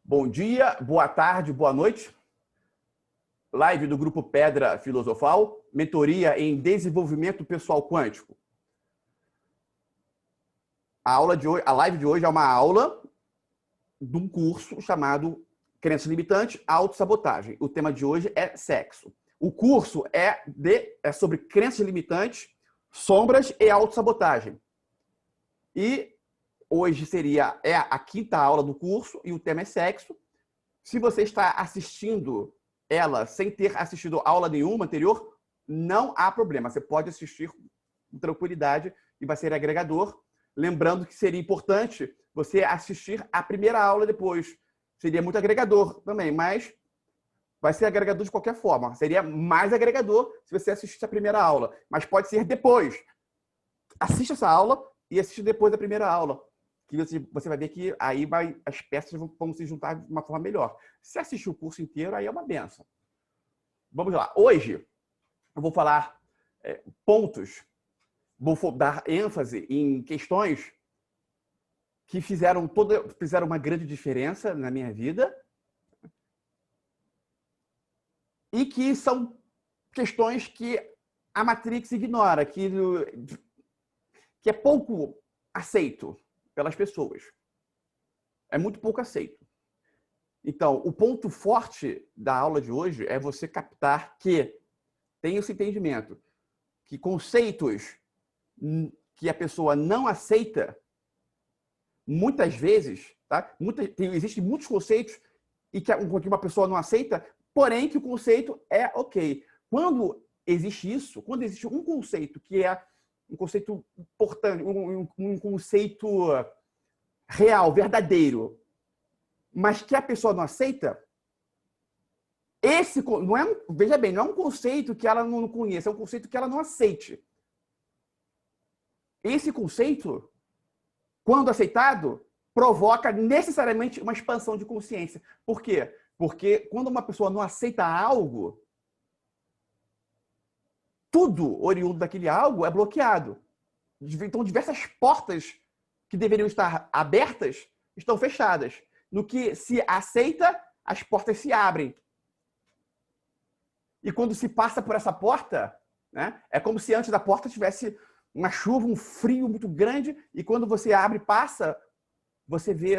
Bom dia, boa tarde, boa noite. Live do Grupo Pedra Filosofal, mentoria em desenvolvimento pessoal quântico. A live de hoje é uma aula de um curso chamado Crenças Limitantes, Autossabotagem. O tema de hoje é sexo. O curso é sobre crenças limitantes, sombras e autossabotagem. E hoje é a quinta aula do curso e o tema é sexo. Se você está assistindo ela sem ter assistido aula nenhuma anterior, não há problema. Você pode assistir com tranquilidade e vai ser agregador. Lembrando que seria importante você assistir a primeira aula depois. Seria muito agregador também, mas vai ser agregador de qualquer forma. Seria mais agregador se você assistisse a primeira aula, mas pode ser depois. Assiste essa aula e assiste depois da primeira aula, que você vai ver que aí as peças vão se juntar de uma forma melhor. Se assistir o curso inteiro, aí é uma benção. Vamos lá. Hoje eu vou falar pontos, vou dar ênfase em questões que fizeram uma grande diferença na minha vida e que são questões que a Matrix ignora, que é pouco aceito pelas pessoas. É muito pouco aceito. Então, o ponto forte da aula de hoje é você captar que tem esse entendimento que conceitos que a pessoa não aceita, muitas vezes, tá? Existem muitos conceitos e que uma pessoa não aceita, porém que o conceito é ok. Quando existe isso, quando existe um conceito que é um conceito importante, um conceito real, verdadeiro, mas que a pessoa não aceita, veja bem, não é um conceito que ela não conheça, é um conceito que ela não aceite. Esse conceito, quando aceitado, provoca necessariamente uma expansão de consciência. Por quê? Porque quando uma pessoa não aceita algo, tudo oriundo daquele algo é bloqueado. Então, diversas portas que deveriam estar abertas estão fechadas. No que se aceita, as portas se abrem. E quando se passa por essa porta, né, é como se antes da porta tivesse uma chuva, um frio muito grande, e quando você abre e passa, você vê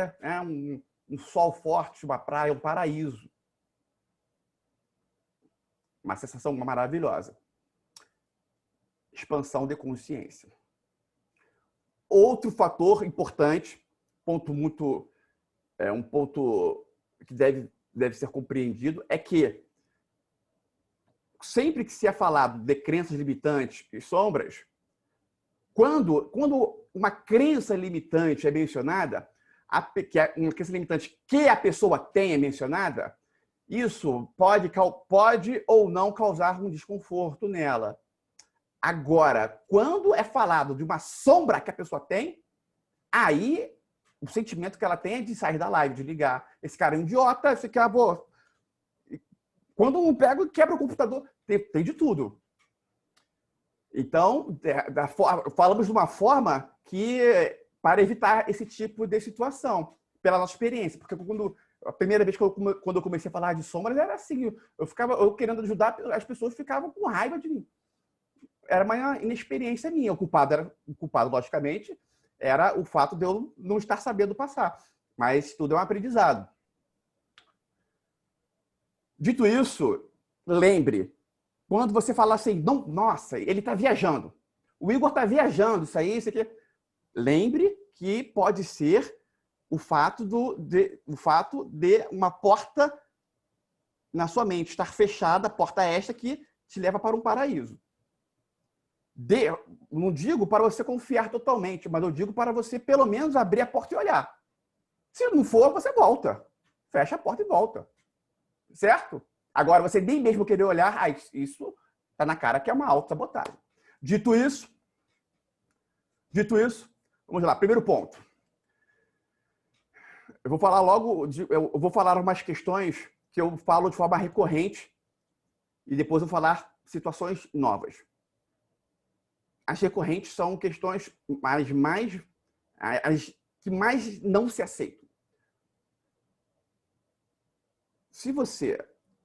um sol forte, uma praia, um paraíso. Uma sensação maravilhosa. Expansão de consciência. Outro fator importante, um ponto que deve ser compreendido, é que sempre que se é falado de crenças limitantes e sombras, quando uma crença limitante é mencionada, uma crença limitante que a pessoa tem é mencionada, isso pode ou não causar um desconforto nela. Agora, quando é falado de uma sombra que a pessoa tem, aí o sentimento que ela tem é de sair da live, de ligar. Esse cara é um idiota, esse cara, pô. Quando um pega e quebra o computador, tem de tudo. Então, falamos de uma forma para evitar esse tipo de situação, pela nossa experiência. Porque a primeira vez quando eu comecei a falar de sombras, era assim, eu querendo ajudar, as pessoas ficavam com raiva de mim. Era uma inexperiência minha. O culpado, logicamente, era o fato de eu não estar sabendo passar. Mas tudo é um aprendizado. Dito isso, lembre, quando você falar assim, não, nossa, ele está viajando. O Igor está viajando, isso aí, isso aqui. Lembre que pode ser o fato de uma porta na sua mente estar fechada, porta esta que te leva para um paraíso. Não digo para você confiar totalmente, mas eu digo para você pelo menos abrir a porta e olhar. Se não for, você volta. Fecha a porta e volta. Certo? Agora, você nem mesmo querer olhar, isso está na cara que é uma autossabotagem. Dito isso, vamos lá. Primeiro ponto. Eu vou falar umas questões que eu falo de forma recorrente e depois eu vou falar situações novas. As recorrentes são questões as que mais não se aceitam. Se você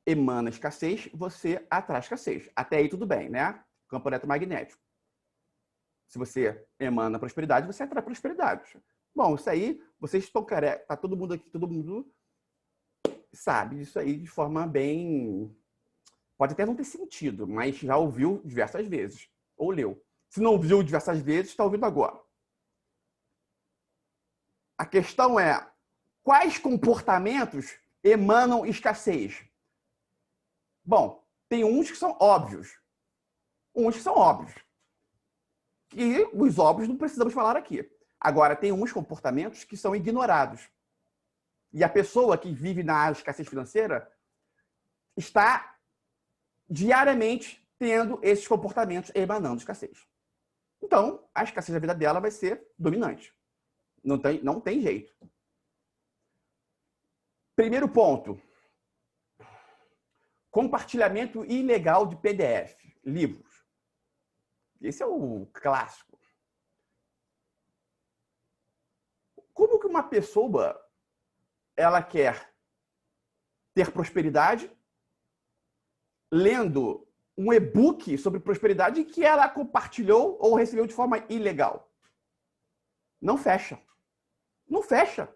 emana escassez, você atrai escassez. Até aí tudo bem, né? Campo eletromagnético. Se você emana prosperidade, você atrai prosperidade. Bom, isso aí, vocês estão carecas, tá todo mundo aqui, todo mundo sabe disso aí de forma bem... Pode até não ter sentido, mas já ouviu diversas vezes. Ou leu. Se não ouviu diversas vezes, está ouvindo agora. A questão é, quais comportamentos emanam escassez? Bom, tem uns que são óbvios. Uns que são óbvios. E os óbvios não precisamos falar aqui. Agora, tem uns comportamentos que são ignorados. E a pessoa que vive na escassez financeira está diariamente tendo esses comportamentos emanando escassez. Então, a escassez da vida dela vai ser dominante. Não tem jeito. Primeiro ponto. Compartilhamento ilegal de PDF, livros. Esse é o clássico. Como que uma pessoa ela quer ter prosperidade lendo um e-book sobre prosperidade que ela compartilhou ou recebeu de forma ilegal? Não fecha. Não fecha.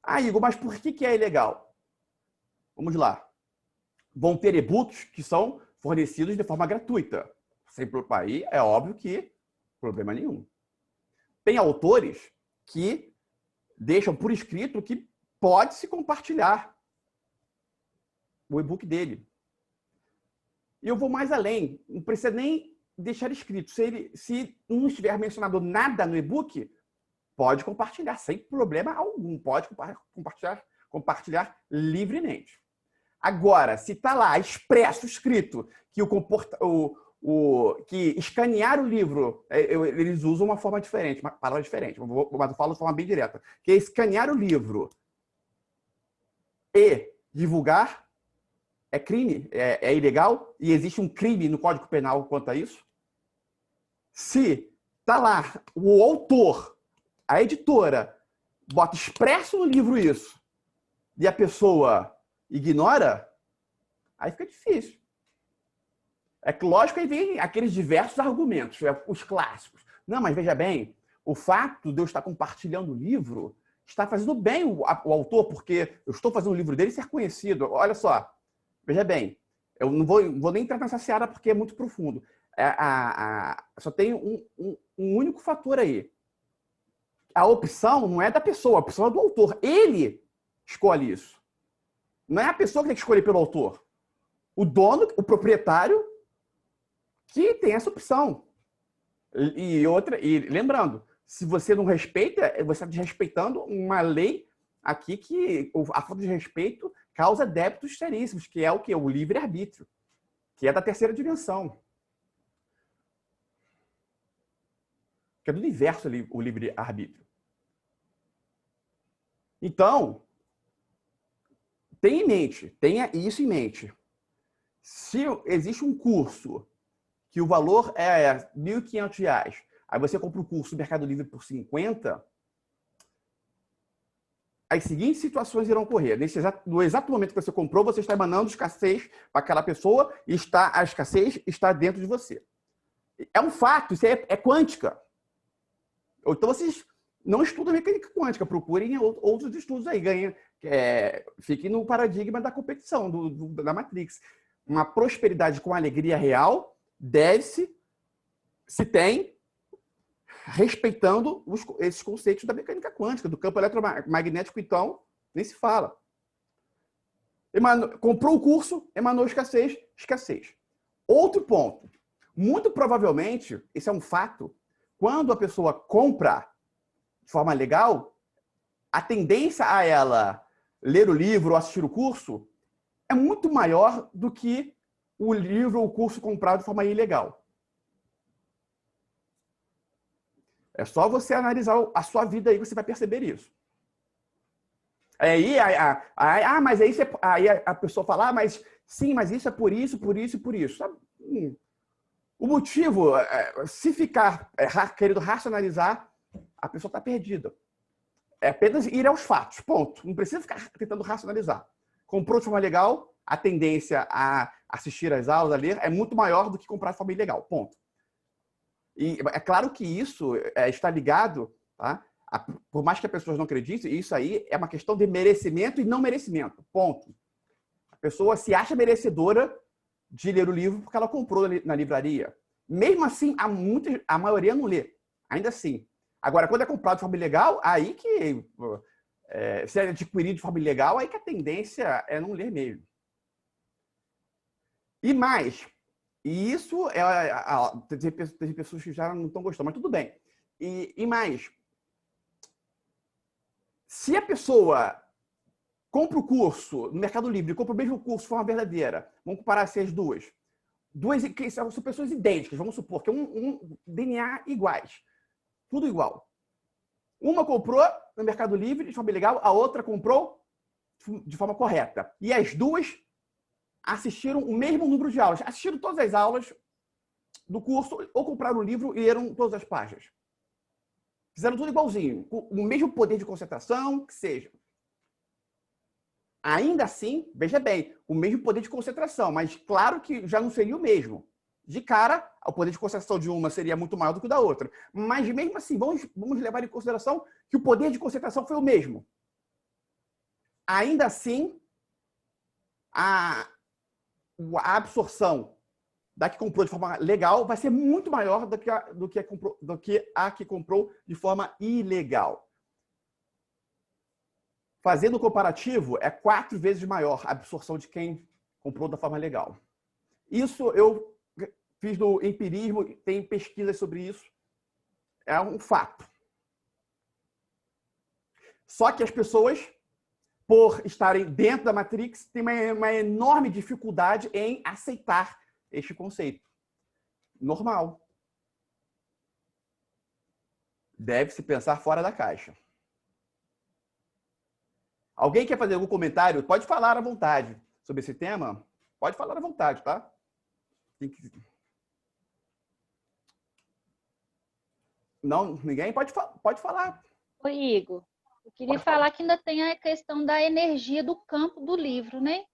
Ah, Igor, mas por que é ilegal? Vamos lá. Vão ter e-books que são fornecidos de forma gratuita. Aí é óbvio que problema nenhum. Tem autores que deixam por escrito que pode se compartilhar o e-book dele. E eu vou mais além. Não precisa nem deixar escrito. Se não estiver mencionado nada no e-book, pode compartilhar sem problema algum. Pode compartilhar livremente. Agora, se está lá expresso, escrito, que que escanear o livro, eles usam uma forma diferente, uma palavra diferente, mas eu falo de forma bem direta, que é escanear o livro e divulgar é crime, é ilegal, e existe um crime no Código Penal quanto a isso. Se está lá o autor, a editora, bota expresso no livro isso, e a pessoa ignora, aí fica difícil. É que, lógico, aí vem aqueles diversos argumentos, os clássicos. Não, mas veja bem, o fato de eu estar compartilhando o livro está fazendo bem o autor, porque eu estou fazendo o livro dele ser conhecido. Olha só, veja bem, eu não vou nem entrar nessa seara porque é muito profundo. Só tem um único fator aí. A opção não é da pessoa, a opção é do autor. Ele escolhe isso. Não é a pessoa que tem que escolher pelo autor. O dono, o proprietário, que tem essa opção. E lembrando, se você não respeita, você está desrespeitando uma lei aqui que a falta de respeito causa débitos seríssimos, que é o quê? O livre-arbítrio, que é da terceira dimensão. Que é do universo o livre-arbítrio. Então, tenha isso em mente. Se existe um curso que o valor é R$ 1.500, aí você compra o curso do Mercado Livre por 50, as seguintes situações irão ocorrer. No exato momento que você comprou, você está emanando escassez para aquela pessoa e a escassez está dentro de você. É um fato, isso é quântica. Então, vocês não estudam mecânica quântica, procurem outros estudos aí, fiquem no paradigma da competição, da Matrix. Uma prosperidade com alegria real se tem, respeitando esses conceitos da mecânica quântica, do campo eletromagnético, então, nem se fala. Comprou o curso, emanou escassez. Outro ponto. Muito provavelmente, esse é um fato, quando a pessoa compra de forma legal, a tendência a ela ler o livro ou assistir o curso é muito maior do que o livro ou o curso comprado de forma ilegal. É só você analisar a sua vida aí, você vai perceber isso. Mas aí a pessoa fala, mas sim, mas isso é por isso, por isso e por isso. O motivo, se ficar querendo racionalizar, a pessoa está perdida. É apenas ir aos fatos, ponto. Não precisa ficar tentando racionalizar. Comprou de forma legal, a tendência a assistir às aulas, a ler, é muito maior do que comprar de forma ilegal, ponto. E é claro que isso está ligado, tá? Por mais que as pessoas não acreditem, isso aí é uma questão de merecimento e não merecimento, ponto. A pessoa se acha merecedora de ler o livro porque ela comprou na livraria. Mesmo assim, a maioria não lê, ainda assim. Agora, quando é comprado de forma ilegal, aí que... se é adquirido de forma ilegal, aí que a tendência é não ler mesmo. E mais, e isso tem pessoas que já não estão gostando, mas tudo bem. E mais, se a pessoa compra o curso no Mercado Livre, compra o mesmo curso de forma verdadeira, vamos comparar assim as duas que são pessoas idênticas, vamos supor que um DNA iguais, tudo igual. Uma comprou no Mercado Livre de forma ilegal, a outra comprou de forma correta. E as duas assistiram o mesmo número de aulas, assistiram todas as aulas do curso ou compraram o livro e leram todas as páginas. Fizeram tudo igualzinho, com o mesmo poder de concentração, que seja. Ainda assim, veja bem, o mesmo poder de concentração, mas claro que já não seria o mesmo. De cara, o poder de concentração de uma seria muito maior do que o da outra. Mas mesmo assim, vamos levar em consideração que o poder de concentração foi o mesmo. Ainda assim, a absorção da que comprou de forma legal vai ser muito maior do que a que comprou de forma ilegal. Fazendo o comparativo, é 4 vezes maior a absorção de quem comprou da forma legal. Isso eu fiz do empirismo, tem pesquisas sobre isso. É um fato. Só que as pessoas, por estarem dentro da Matrix, têm uma enorme dificuldade em aceitar este conceito. Normal. Deve-se pensar fora da caixa. Alguém quer fazer algum comentário? Pode falar à vontade sobre esse tema. Pode falar à vontade, tá? Não, ninguém? Pode falar. Oi, Igor. Eu queria falar que ainda tem a questão da energia do campo do livro, né?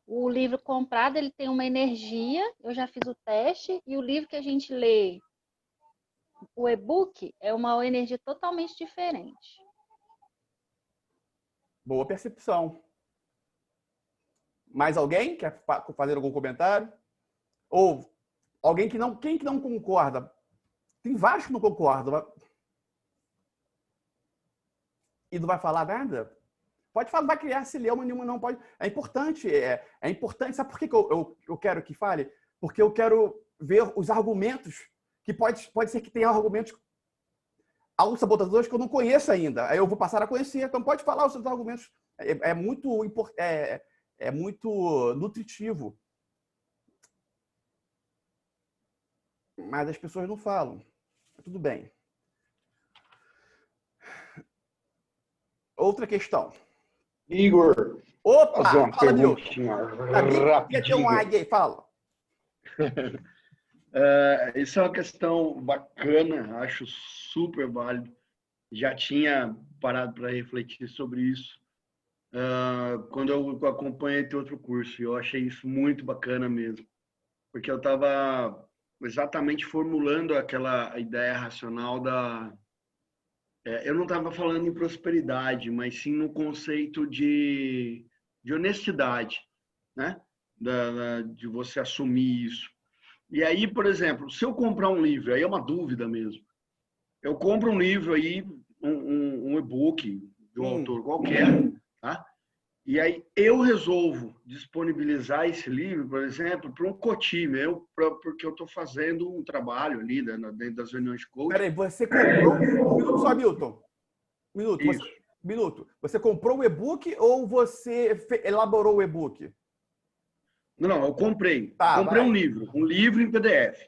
O livro comprado, ele tem uma energia, eu já fiz o teste, e o livro que a gente lê, o e-book, é uma energia totalmente diferente. Boa percepção. Mais alguém quer fazer algum comentário? Ou alguém quem que não concorda? Tem vários que não concordam. E não vai falar nada? Pode falar, vai criar celeuma nenhuma, não pode. É importante, importante. Sabe por que eu quero que fale? Porque eu quero ver os argumentos, que pode ser que tenha argumentos autossabotadores que eu não conheço ainda. Aí eu vou passar a conhecer. Então pode falar os seus argumentos. É muito nutritivo. Mas as pessoas não falam. Tudo bem. Outra questão. Igor, Opa! fazer uma Fala, Milton. perguntinha Sabia que ter um águia aí. Fala. Isso é uma questão bacana, acho super válido. Já tinha parado para refletir sobre isso quando eu acompanhei teu outro curso. Eu achei isso muito bacana mesmo, porque eu estava exatamente formulando aquela ideia racional eu não estava falando em prosperidade, mas sim no conceito de honestidade, né? De você assumir isso. E aí, por exemplo, se eu comprar um livro, aí é uma dúvida mesmo. Eu compro um livro aí, um e-book de um autor qualquer, tá? E aí eu resolvo disponibilizar esse livro, por exemplo, para um coach meu, porque eu estou fazendo um trabalho ali dentro das reuniões de coaching. Peraí, você comprou... Um minuto só, Milton. Minuto. Você comprou o e-book ou você elaborou o e-book? Não, eu comprei. Tá, comprei vai. um livro em PDF.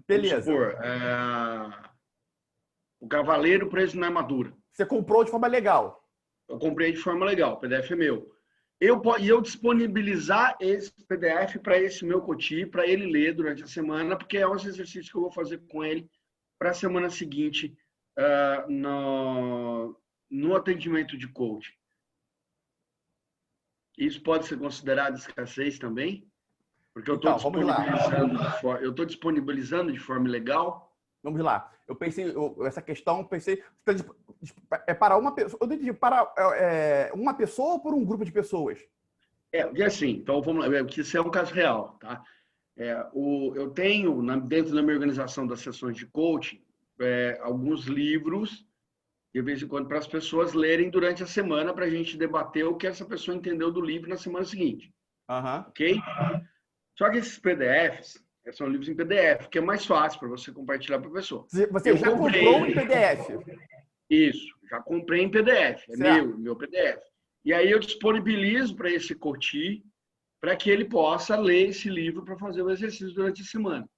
Beleza. Vamos supor, O Cavaleiro Preso na Armadura. Você comprou de forma legal. Eu comprei de forma legal, o PDF é meu. Eu disponibilizar esse PDF para esse meu coach, para ele ler durante a semana, porque é um exercício que eu vou fazer com ele para a semana seguinte no atendimento de coaching, isso pode ser considerado escassez também? Porque eu estou Então, vamos lá. disponibilizando de forma legal. Vamos lá. Eu pensei, essa questão, pensei, é para uma pessoa, eu entendi, para uma pessoa ou por um grupo de pessoas? E assim, então vamos lá, porque isso é um caso real, tá? Eu tenho, dentro da minha organização das sessões de coaching, alguns livros, de vez em quando, para as pessoas lerem durante a semana, para a gente debater o que essa pessoa entendeu do livro na semana seguinte. Ok? Só que esses PDFs são livros em PDF, que é mais fácil para você compartilhar para a pessoa. Você já comprou em PDF? Isso, já comprei em PDF, é meu PDF. E aí eu disponibilizo para esse coach, para que ele possa ler esse livro para fazer o exercício durante a semana.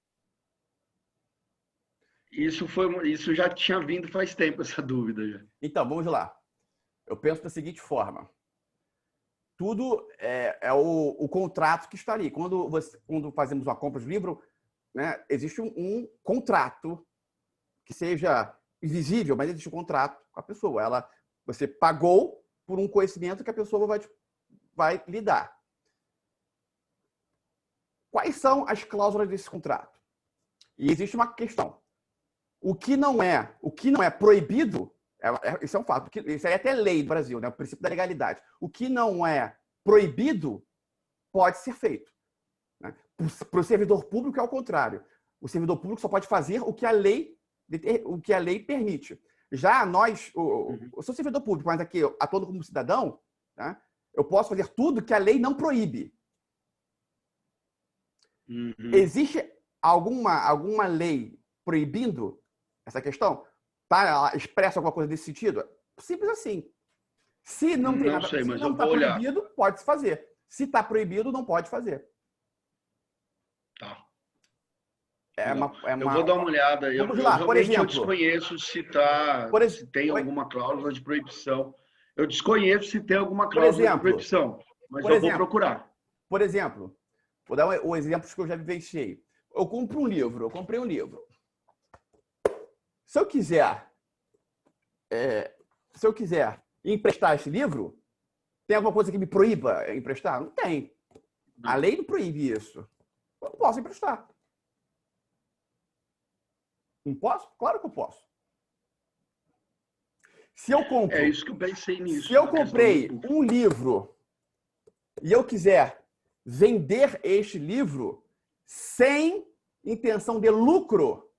Isso já tinha vindo faz tempo, essa dúvida. Já. Então, vamos lá. Eu penso da seguinte forma. Tudo é o contrato que está ali. Quando fazemos uma compra de livro, né, existe um contrato que seja invisível, mas existe um contrato com a pessoa. Você pagou por um conhecimento que a pessoa vai lhe dar. Quais são as cláusulas desse contrato? E existe uma questão. O que não é proibido, isso é um fato, isso aí é até lei do Brasil, né? O princípio da legalidade. O que não é proibido pode ser feito. Né? Para o servidor público é o contrário. O servidor público só pode fazer o que a lei permite. Já nós, eu sou servidor público, mas aqui, atuando como cidadão, né? Eu posso fazer tudo que a lei não proíbe. Existe alguma lei proibindo essa questão? Tá expressa alguma coisa nesse sentido? Simples assim. Se não tem nada, se não está proibido, pode se fazer. Se está proibido, não pode fazer. Tá. Eu vou dar uma olhada. Vamos lá. Por exemplo, eu desconheço se tem alguma cláusula de proibição. Eu desconheço se tem alguma cláusula de proibição, mas eu vou procurar. Por exemplo, vou dar o exemplo que eu já vivenciei. Eu comprei um livro. Se eu quiser emprestar esse livro, tem alguma coisa que me proíba emprestar? Não tem. A lei não proíbe isso. Eu não posso emprestar. Não posso? Claro que eu posso. Se eu compro, é isso que eu pensei nisso. Se eu comprei um livro e eu quiser vender este livro sem intenção de lucro,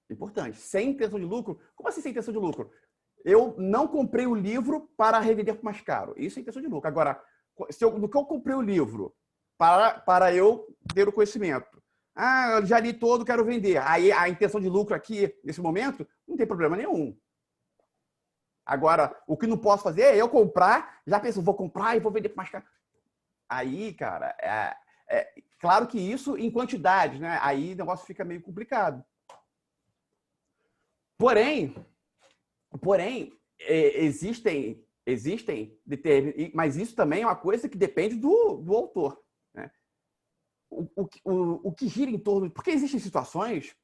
importante, sem intenção de lucro. Como assim sem intenção de lucro? Eu não comprei o livro para revender por mais caro. Isso é intenção de lucro. Agora, no que eu comprei o livro para eu ter o conhecimento. Eu já li todo, quero vender. Aí a intenção de lucro aqui, nesse momento, não tem problema nenhum. Agora, o que não posso fazer é eu comprar, já penso, vou comprar e vou vender por mais caro. Aí, cara, claro que isso em quantidade, né? Aí o negócio fica meio complicado. Porém, existem, mas isso também é uma coisa que depende do autor. Né? O que gira em torno... Porque existem situações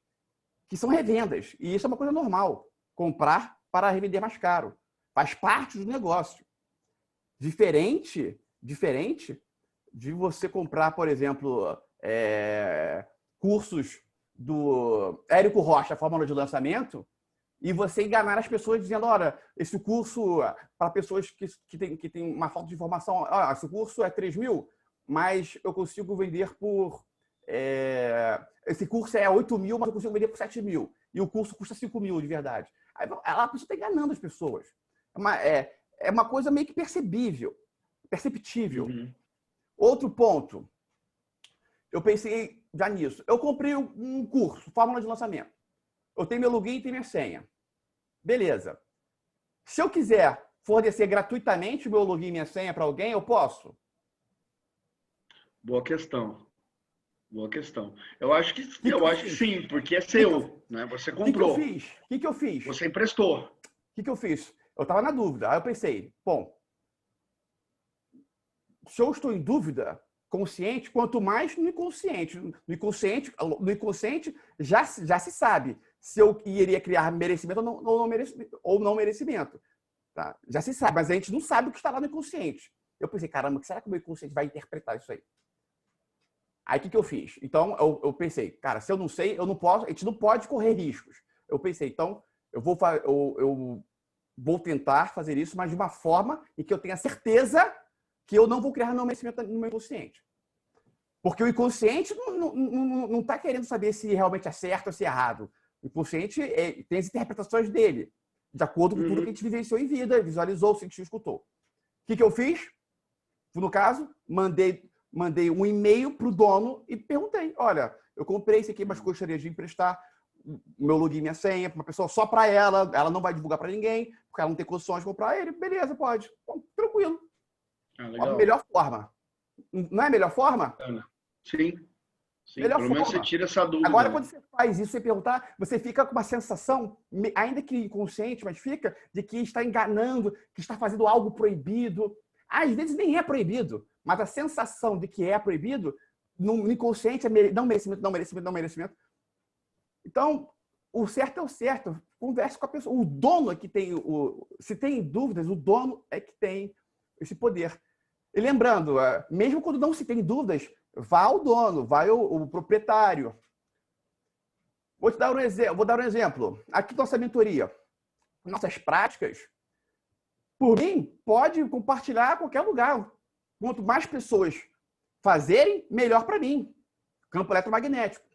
que são revendas, e isso é uma coisa normal. Comprar para revender mais caro. Faz parte do negócio. Diferente de você comprar, por exemplo, cursos do Érico Rocha, Fórmula de Lançamento, e você enganar as pessoas dizendo, olha, esse curso para pessoas que têm uma falta de informação, esse curso é 3 mil, mas eu consigo vender por... esse curso é 8 mil, mas eu consigo vender por 7 mil. E o curso custa 5 mil de verdade. Aí a pessoa está enganando as pessoas. É uma coisa meio que perceptível. Outro ponto. Eu pensei já nisso. Eu comprei um curso, Fórmula de Lançamento. Eu tenho meu login e tenho minha senha. Beleza. Se eu quiser fornecer gratuitamente o meu login e minha senha para alguém, eu posso? Boa questão. Eu acho que sim, porque é seu, né? Você comprou. O que eu fiz? Você emprestou. O que eu fiz? Eu estava na dúvida. Aí eu pensei, bom, se eu estou em dúvida, consciente, quanto mais no inconsciente. No inconsciente já se sabe se eu iria criar merecimento ou não merecimento. Tá? Já se sabe, mas a gente não sabe o que está lá no inconsciente. Eu pensei, caramba, será que o meu inconsciente vai interpretar isso aí? Aí o que eu fiz? Então, eu pensei, cara, se eu não sei, eu não posso, a gente não pode correr riscos. Eu pensei, então, eu vou tentar fazer isso, mas de uma forma em que eu tenha certeza que eu não vou criar não merecimento no meu inconsciente. Porque o inconsciente não está querendo saber se realmente é certo ou se é errado. O inconsciente tem as interpretações dele, de acordo com tudo que a gente vivenciou em vida, visualizou, sentiu, escutou. O que eu fiz? No caso, mandei um e-mail para o dono e perguntei, olha, eu comprei isso aqui, mas gostaria de emprestar meu login, minha senha para uma pessoa, só para ela não vai divulgar para ninguém, porque ela não tem condições de comprar ele. Beleza, pode. Bom, tranquilo. A melhor forma. Não é a melhor forma? Sim. Melhor Pelo forma. menos você tira essa dúvida. Agora, quando você faz isso sem perguntar, você fica com uma sensação, ainda que inconsciente, mas fica de que está enganando, que está fazendo algo proibido. Às vezes nem é proibido, mas a sensação de que é proibido, no inconsciente, é não merecimento, não merecimento, não merecimento. Então, o certo é o certo. Converse com a pessoa. O dono é que tem se tem dúvidas, o dono é que tem esse poder. E lembrando, mesmo quando não se tem dúvidas, vá ao dono, vai o proprietário. Vou dar um exemplo. Aqui nossa mentoria, nossas práticas, por mim, pode compartilhar a qualquer lugar. Quanto mais pessoas fazerem, melhor para mim. Campo eletromagnético.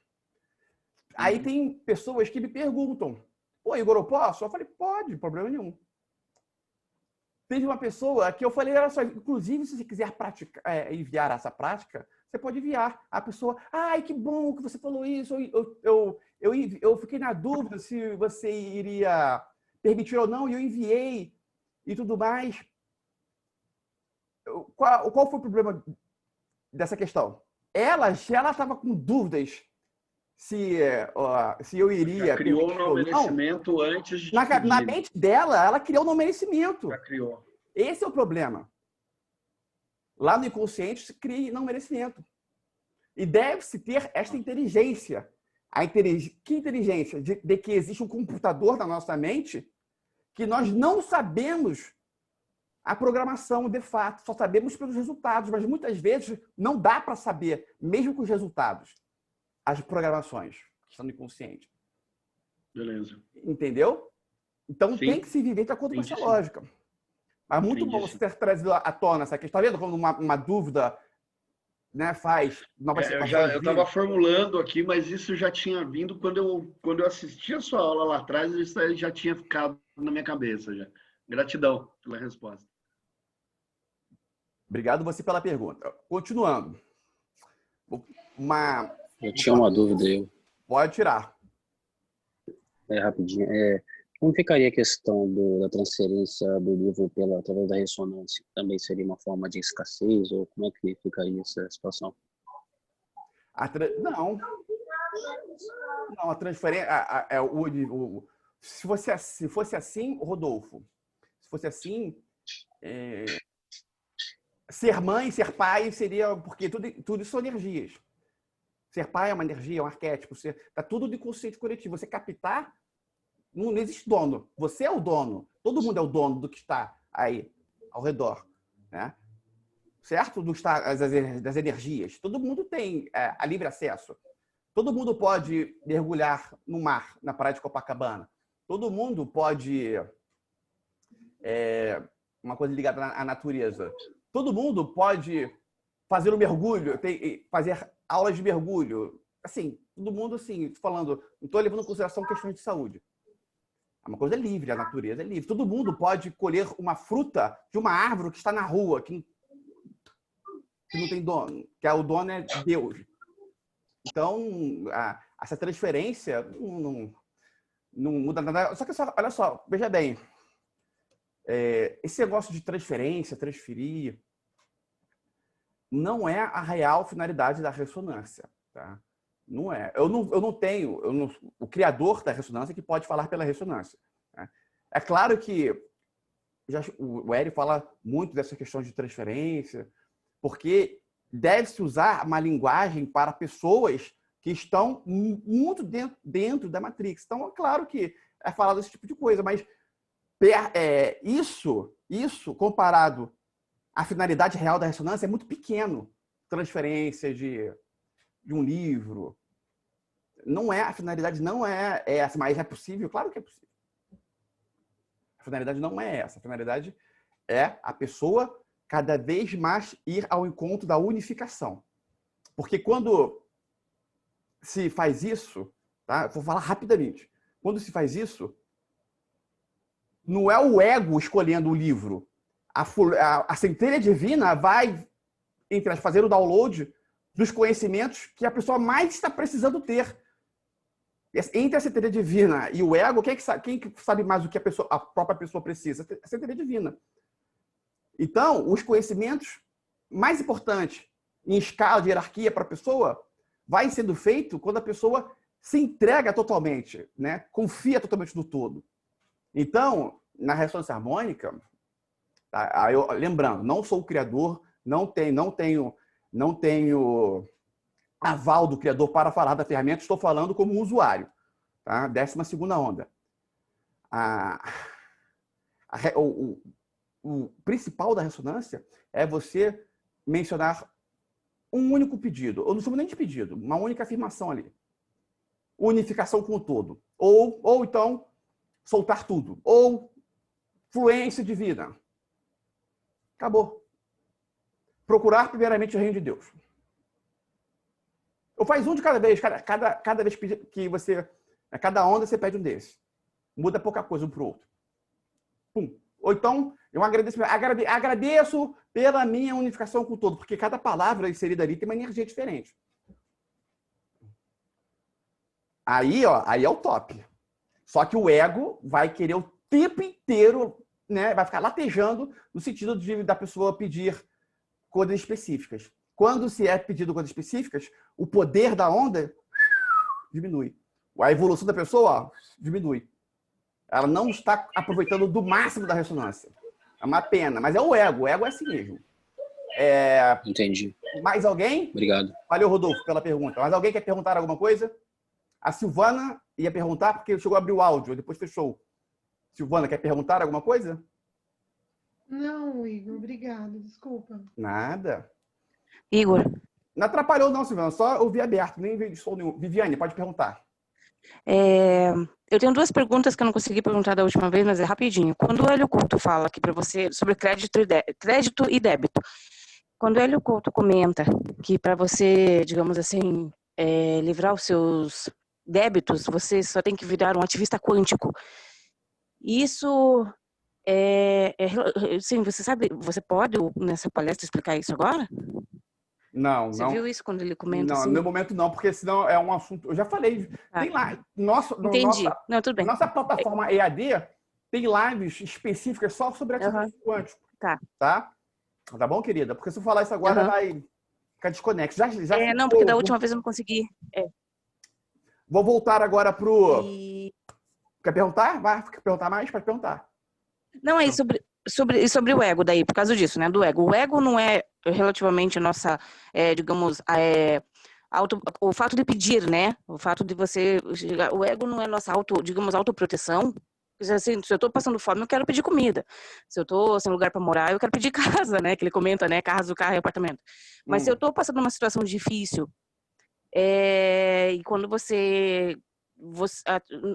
Aí tem pessoas que me perguntam, pô, Igor, eu posso? Eu falei, pode, problema nenhum. Teve uma pessoa que eu falei, olha só, inclusive, se você quiser enviar essa prática, você pode enviar. A pessoa, ai, que bom que você falou isso, eu fiquei na dúvida se você iria permitir ou não, e eu enviei e tudo mais. Qual foi o problema dessa questão? Ela estava com dúvidas se eu iria... Já criou o não merecimento antes de na mente dela, ela criou o não merecimento. Já criou. Esse é o problema. Lá no inconsciente se cria não merecimento. E deve-se ter esta inteligência. Que inteligência? De que existe um computador na nossa mente que nós não sabemos a programação de fato, só sabemos pelos resultados, mas muitas vezes não dá para saber, mesmo com os resultados, as programações que estão no inconsciente. Beleza. Entendeu? Então Sim. tem que se viver de acordo com essa lógica. Mas muito bom você ter trazido à tona essa questão. Está vendo como uma dúvida, né, faz... Eu estava formulando aqui, mas isso já tinha vindo quando eu assisti a sua aula lá atrás, isso aí já tinha ficado na minha cabeça. Já. Gratidão pela resposta. Obrigado você pela pergunta. Continuando. Eu tinha uma dúvida. Pode tirar. Rapidinho. Como ficaria a questão da transferência do livro através da ressonância? Também seria uma forma de escassez? Ou como é que ficaria essa situação? Não, a transferência... Se fosse assim, Rodolfo, se fosse assim... Ser mãe, ser pai seria... Porque tudo são energias. Ser pai é uma energia, é um arquétipo. Está tudo de consciente coletivo. Você captar... Não existe dono. Você é o dono. Todo mundo é o dono do que está aí ao redor, né? Certo? Das energias. Todo mundo tem a livre acesso. Todo mundo pode mergulhar no mar, na praia de Copacabana. Todo mundo pode... uma coisa ligada à natureza. Todo mundo pode fazer um mergulho, fazer aulas de mergulho. Assim, todo mundo, assim, falando... Não estou levando em consideração questões de saúde. Uma coisa livre, a natureza é livre. Todo mundo pode colher uma fruta de uma árvore que está na rua, que não tem dono, que o dono é Deus. Então, essa transferência não muda nada. Só que, olha só, veja bem, esse negócio de transferência, transferir, não é a real finalidade da ressonância, tá? Não é. Eu não tenho o criador da ressonância que pode falar pela ressonância, né? É claro que o Hélio fala muito dessa questão de transferência, porque deve-se usar uma linguagem para pessoas que estão muito dentro da Matrix. Então, é claro que é falado esse tipo de coisa, mas isso comparado à finalidade real da ressonância é muito pequeno. Transferência de um livro. A finalidade não é essa, mas é possível? Claro que é possível. A finalidade não é essa. A finalidade é a pessoa cada vez mais ir ao encontro da unificação. Porque quando se faz isso, tá? Vou falar rapidamente. Quando se faz isso, não é o ego escolhendo o livro. A centelha divina vai fazer o download dos conhecimentos que a pessoa mais está precisando ter. Entre a centelha divina e o ego, quem sabe mais do que a própria pessoa precisa? A centelha divina. Então, os conhecimentos mais importantes em escala de hierarquia para a pessoa vai sendo feito quando a pessoa se entrega totalmente, né? Confia totalmente no todo. Então, na ressonância harmônica, tá? Lembrando, não sou o criador, não tenho aval do criador para falar da ferramenta, estou falando como um usuário. Tá? 12ª onda. O principal da ressonância é você mencionar um único pedido. Eu não chamo nem de pedido, uma única afirmação ali. Unificação com o todo. Ou então, soltar tudo. Ou fluência divina. Acabou. Procurar primeiramente o reino de Deus. Eu faço um de cada vez. Cada vez que você... A cada onda você pede um desses. Muda pouca coisa um para o outro. Pum. Ou então, eu agradeço pela minha unificação com o todo, porque cada palavra inserida ali tem uma energia diferente. Aí é o top. Só que o ego vai querer o tempo inteiro, né? Vai ficar latejando no sentido da pessoa pedir coisas específicas. Quando se é pedido coisas específicas, o poder da onda diminui. A evolução da pessoa diminui. Ela não está aproveitando do máximo da ressonância. É uma pena, mas é o ego. O ego é assim mesmo. Entendi. Mais alguém? Obrigado. Valeu, Rodolfo, pela pergunta. Mais alguém quer perguntar alguma coisa? A Silvana ia perguntar porque chegou a abrir o áudio, depois fechou. Silvana, quer perguntar alguma coisa? Não, Igor, obrigado. Desculpa. Nada. Igor. Não atrapalhou não, Silvana. Só ouvi aberto, nem vi som nenhum. Viviane, pode perguntar. Eu tenho duas perguntas que eu não consegui perguntar da última vez, mas é rapidinho. Quando o Hélio Couto fala aqui para você sobre crédito e débito, quando o Hélio Couto comenta que para você, digamos assim, livrar os seus débitos, você só tem que virar um ativista quântico. Isso sim, você sabe, você pode nessa palestra explicar isso agora? Não, Você não. viu isso quando ele comenta Não, assim? no momento não, porque senão é um assunto. Eu já falei. Tá. Tem lá. Entendi. Não, tudo bem. Nossa plataforma EAD tem lives específicas só sobre ativismo quântico. Tá. Tá bom, querida? Porque se eu falar isso agora, vai ficar desconexo. Já não, porque da última vez eu não consegui. Vou voltar agora pro. Quer perguntar? Quer perguntar mais? Pode perguntar. Não, é sobre o ego daí, por causa disso, né? Do ego. O ego não é relativamente a nossa, digamos, o fato de pedir, né? O fato de você... O ego não é nossa autoproteção. Assim, se eu tô passando fome, eu quero pedir comida. Se eu tô sem lugar para morar, eu quero pedir casa, né? Que ele comenta, né? Casa, carro e apartamento. Mas se eu tô passando uma situação difícil, e quando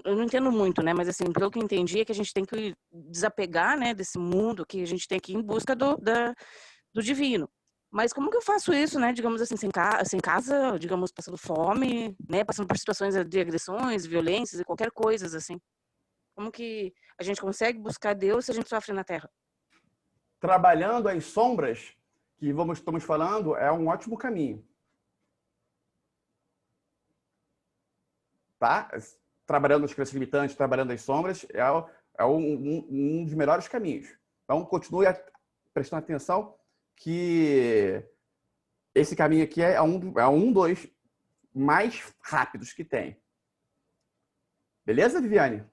eu não entendo muito, né? Mas assim, pelo que eu entendi é que a gente tem que desapegar, né, desse mundo, que a gente tem que ir em busca do divino. Mas como que eu faço isso, né? Digamos assim, sem casa, digamos, passando fome, né? Passando por situações de agressões, violências e qualquer coisa, assim. Como que a gente consegue buscar Deus se a gente sofre na Terra? Trabalhando as sombras, que estamos falando, é um ótimo caminho. Tá? Trabalhando as crenças limitantes, trabalhando as sombras, é um dos melhores caminhos. Então, continue prestando atenção que esse caminho aqui é um dos mais rápidos que tem. Beleza, Viviane?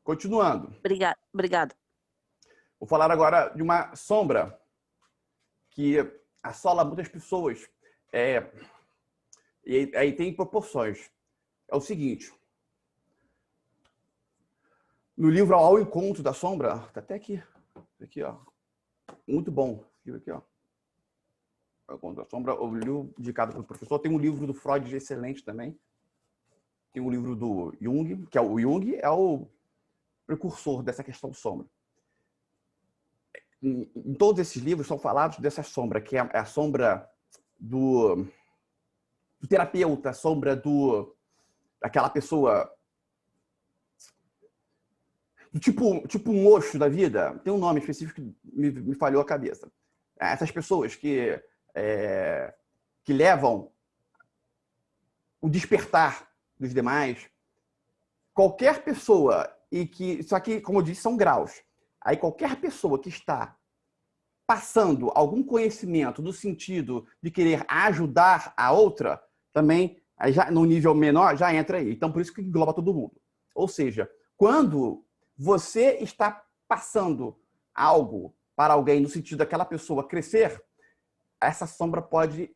Continuando. Obrigada. Vou falar agora de uma sombra que assola muitas pessoas. E aí tem proporções. É o seguinte. No livro Ao Encontro da Sombra, tá até aqui. Aqui, ó. Muito bom. Aqui, ó. Ao Encontro da Sombra, o livro indicado pelo professor. Tem um livro do Freud excelente também. Tem um livro do Jung, que é o Jung, é o precursor dessa questão sombra. Em todos esses livros são falados dessa sombra, que é a sombra do terapeuta, a sombra daquela pessoa tipo um Osho da vida. Tem um nome específico que me falhou a cabeça. Essas pessoas que levam o despertar dos demais. Qualquer pessoa, só que, como eu disse, são graus. Aí qualquer pessoa que está passando algum conhecimento no sentido de querer ajudar a outra, também, já no nível menor, já entra aí. Então, por isso que engloba todo mundo. Ou seja, quando você está passando algo para alguém no sentido daquela pessoa crescer, essa sombra pode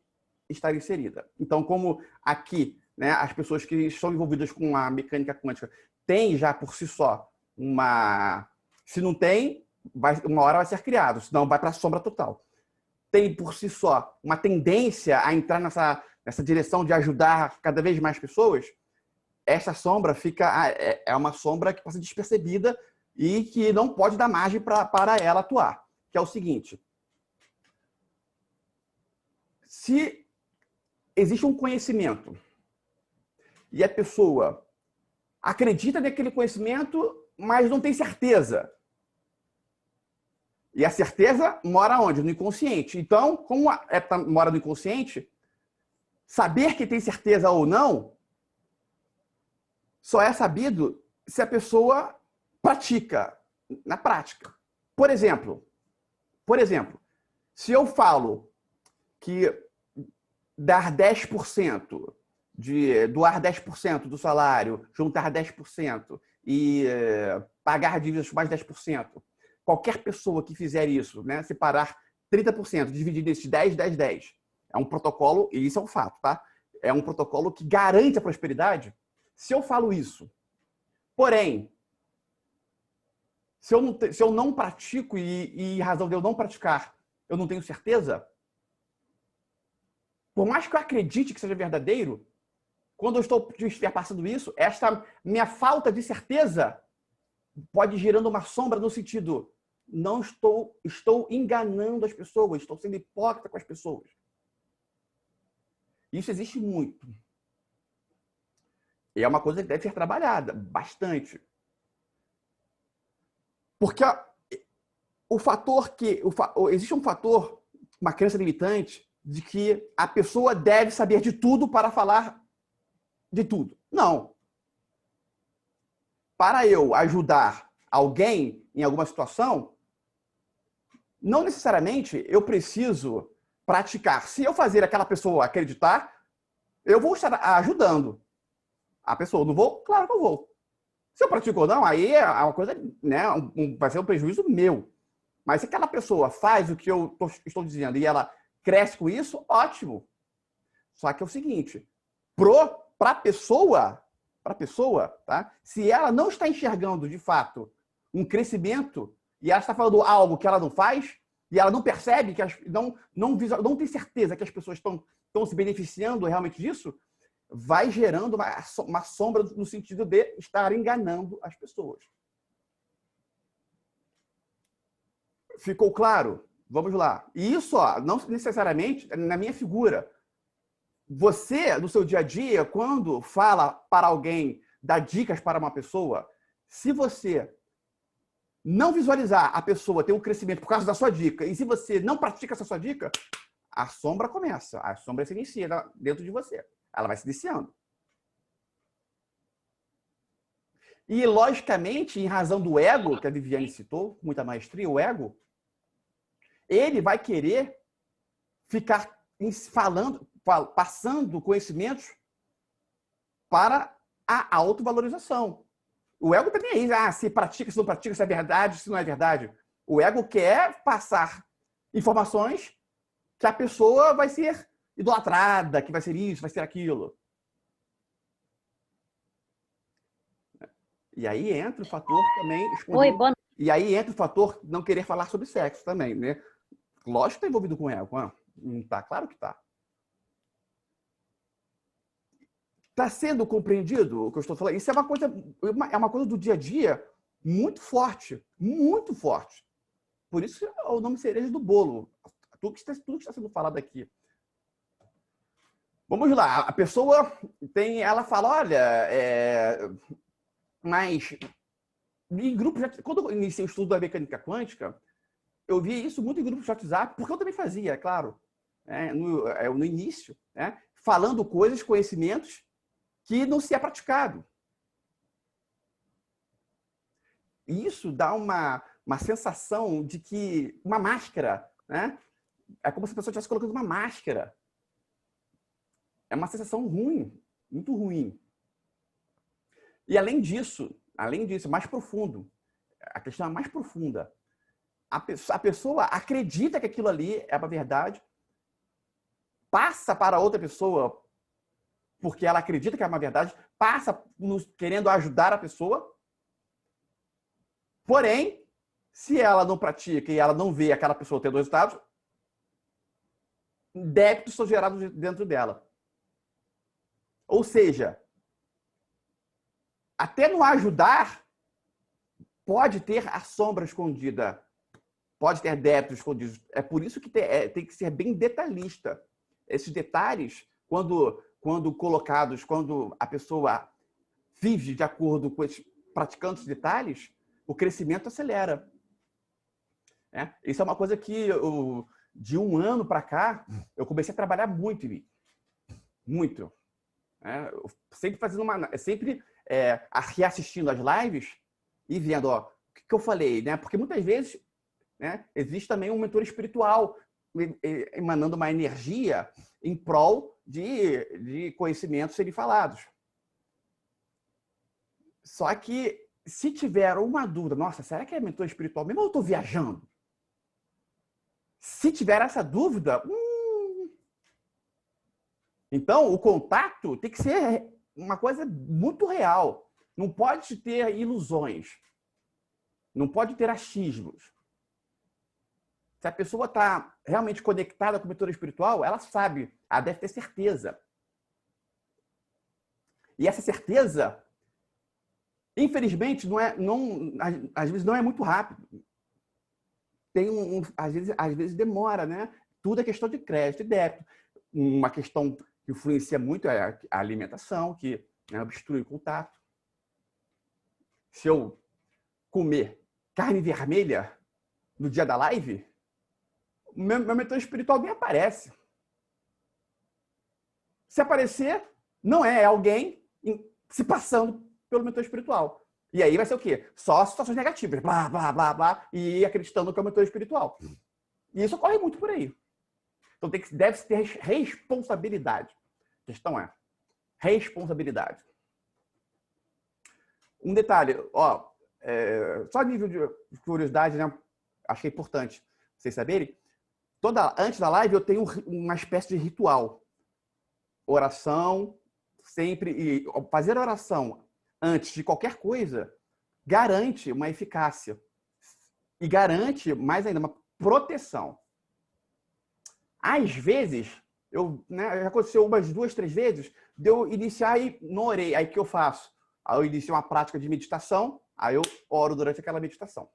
estar inserida. Então, como aqui, né, as pessoas que estão envolvidas com a mecânica quântica têm já por si só uma... Se não tem, uma hora vai ser criado, senão vai para a sombra total. Tem por si só uma tendência a entrar nessa direção de ajudar cada vez mais pessoas. Essa sombra é uma sombra que passa despercebida e que não pode dar margem para ela atuar. Que é o seguinte: se existe um conhecimento e a pessoa acredita naquele conhecimento, mas não tem certeza. E a certeza mora onde? No inconsciente. Então, como mora no inconsciente, saber que tem certeza ou não só é sabido se a pessoa pratica, na prática. Por exemplo, se eu falo que doar 10% do salário, juntar 10% e pagar dívidas mais 10%, qualquer pessoa que fizer isso, né, separar 30%, dividir nesses 10, 10, 10, é um protocolo, e isso é um fato, tá? É um protocolo que garante a prosperidade. Se eu falo isso, porém, se eu não pratico e em razão de eu não praticar, eu não tenho certeza, por mais que eu acredite que seja verdadeiro, quando eu estiver passando isso, esta minha falta de certeza pode ir gerando uma sombra no sentido: não estou enganando as pessoas, estou sendo hipócrita com as pessoas. Isso existe muito. E é uma coisa que deve ser trabalhada bastante. Porque existe um fator, uma crença limitante, de que a pessoa deve saber de tudo para falar de tudo. Não. Para eu ajudar alguém em alguma situação, não necessariamente eu preciso praticar. Se eu fazer aquela pessoa acreditar, eu vou estar ajudando a pessoa. Não vou? Claro que eu vou. Se eu pratico ou não, aí é uma coisa, né, vai ser um prejuízo meu. Mas se aquela pessoa faz o que eu estou dizendo e ela cresce com isso, ótimo. Só que é o seguinte, para a pessoa, tá? Se ela não está enxergando, de fato, um crescimento e ela está falando algo que ela não faz e ela não percebe, que não tem certeza que as pessoas estão se beneficiando realmente disso, vai gerando uma sombra no sentido de estar enganando as pessoas. Ficou claro? Vamos lá. E isso, não necessariamente na minha figura. Você, no seu dia a dia, quando fala para alguém, dá dicas para uma pessoa, se você não visualizar a pessoa ter um crescimento por causa da sua dica, e se você não pratica essa sua dica, a sombra começa. A sombra se inicia dentro de você. Ela vai se iniciando. E, logicamente, em razão do ego, que a Viviane citou, com muita maestria, o ego, ele vai querer ficar passando conhecimentos para a autovalorização. O ego também é isso. Se pratica, se não pratica, se é verdade, se não é verdade. O ego quer passar informações que a pessoa vai ser idolatrada, que vai ser isso, vai ser aquilo. E aí entra o fator também Oi, boa noite. E aí entra o fator não querer falar sobre sexo também, né? Lógico que está envolvido com ego. Não está? Claro que está. Está sendo compreendido o que eu estou falando? Isso é uma coisa do dia a dia muito forte. Muito forte. Por isso é o nome cereja do bolo. Tudo que está sendo falado aqui. Vamos lá. A pessoa ela fala, olha, mas em grupos, quando eu iniciei o estudo da mecânica quântica, eu via isso muito em grupos de WhatsApp, porque eu também fazia, é claro, no início, né, falando coisas, conhecimentos que não se é praticado. E isso dá uma sensação de que uma máscara, né? É como se a pessoa estivesse colocando uma máscara. É uma sensação ruim, muito ruim. E além disso, mais profundo, a questão é mais profunda. A pessoa acredita que aquilo ali é a verdade, passa para outra pessoa porque ela acredita que é uma verdade, passa querendo ajudar a pessoa. Porém, se ela não pratica e ela não vê aquela pessoa tendo resultados, débitos são gerados dentro dela. Ou seja, até no ajudar, pode ter a sombra escondida, pode ter débitos escondidos. É por isso que tem que ser bem detalhista. Esses detalhes, quando colocados, quando a pessoa vive de acordo com praticando esses detalhes, o crescimento acelera. Isso é uma coisa que, de um ano para cá, eu comecei a trabalhar muito em mim. Muito. Sempre fazendo reassistindo as lives e vendo o que eu falei, né? Porque muitas vezes, né, existe também um mentor espiritual emanando uma energia em prol de conhecimentos serem falados. Só que, se tiver uma dúvida, nossa, será que é mentor espiritual mesmo ou eu estou viajando? Se tiver essa dúvida, então o contato tem que ser uma coisa muito real. Não pode ter ilusões. Não pode ter achismos. Se a pessoa está realmente conectada com o mentor espiritual, ela sabe, ela deve ter certeza. E essa certeza, infelizmente, às vezes não é muito rápido. Às vezes demora, né? Tudo é questão de crédito e débito. Uma questão que influencia muito é a alimentação, que obstrui o contato. Se eu comer carne vermelha no dia da live, meu mentor espiritual nem aparece. Se aparecer, não é alguém se passando pelo mentor espiritual. E aí vai ser o quê? Só situações negativas, blá, blá, blá, blá, e acreditando que é o mentor espiritual. E isso ocorre muito por aí. Então deve-se ter responsabilidade. A questão é responsabilidade. Um detalhe, só a nível de curiosidade, né? Acho que é importante vocês saberem. Antes da live eu tenho uma espécie de ritual. Oração, sempre. E fazer oração antes de qualquer coisa garante uma eficácia. E garante, mais ainda, uma proteção. Às vezes, já aconteceu umas 2, 3 vezes, de eu iniciar e não orei. Aí o que eu faço? Aí eu inicio uma prática de meditação, aí eu oro durante aquela meditação.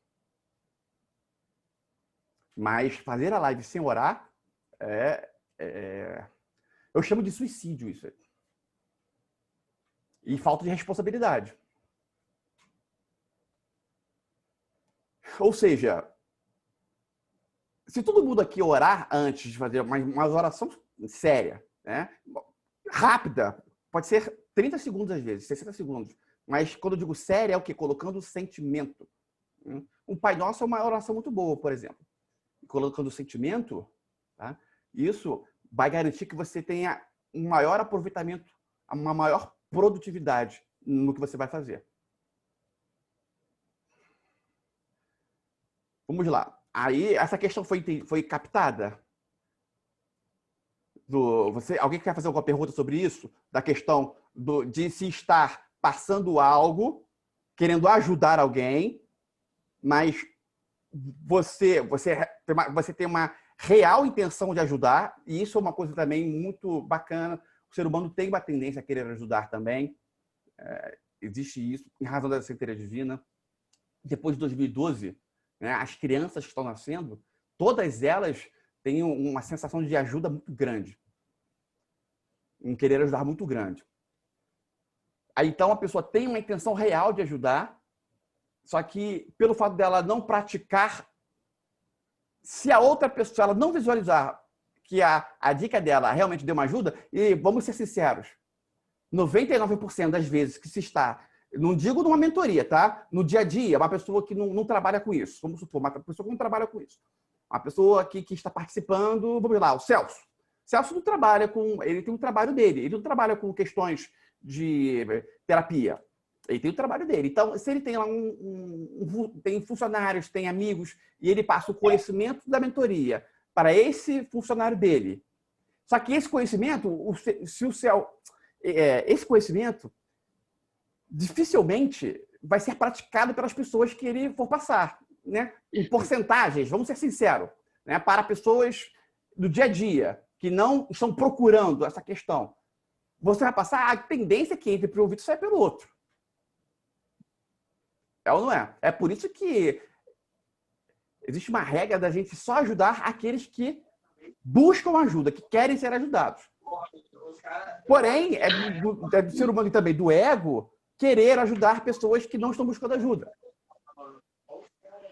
Mas fazer a live sem orar eu chamo de suicídio isso aí. E falta de responsabilidade. Ou seja, se todo mundo aqui orar antes de fazer uma oração séria, né? Rápida, pode ser 30 segundos às vezes, 60 segundos. Mas quando eu digo séria, é o quê? Colocando sentimento. Um Pai Nosso é uma oração muito boa, por exemplo. Colocando sentimento, tá? Isso vai garantir que você tenha um maior aproveitamento, uma maior produtividade no que você vai fazer. Vamos lá. Aí, essa questão foi captada? Alguém quer fazer alguma pergunta sobre isso? Da questão de se estar passando algo, querendo ajudar alguém, mas você tem uma real intenção de ajudar, e isso é uma coisa também muito bacana. O ser humano tem uma tendência a querer ajudar também. Existe isso, em razão da centelha divina. Depois de 2012, né, as crianças que estão nascendo, todas elas têm uma sensação de ajuda muito grande. Um querer ajudar muito grande. Aí, então, a pessoa tem uma intenção real de ajudar, só que, pelo fato dela não praticar, se a outra pessoa ela não visualizar que a dica dela realmente deu uma ajuda, e vamos ser sinceros, 99% das vezes que se está, não digo numa mentoria, tá? No dia a dia, uma pessoa que não trabalha com isso, vamos supor, uma pessoa que não trabalha com isso, uma pessoa que está participando, vamos lá, o Celso. Celso não trabalha com, ele tem um trabalho dele, ele não trabalha com questões de terapia, ele tem o trabalho dele. Então, se ele tem lá tem funcionários, tem amigos, e ele passa o conhecimento da mentoria para esse funcionário dele. Só que esse conhecimento, esse conhecimento dificilmente vai ser praticado pelas pessoas que ele for passar, né? Em porcentagens, vamos ser sinceros, né? Para pessoas do dia a dia que não estão procurando essa questão. Você vai passar, a tendência é que entre pelo ouvido e sai pelo outro. É ou não é? É por isso que existe uma regra da gente só ajudar aqueles que buscam ajuda, que querem ser ajudados. Porém, é do ser humano e também do ego querer ajudar pessoas que não estão buscando ajuda.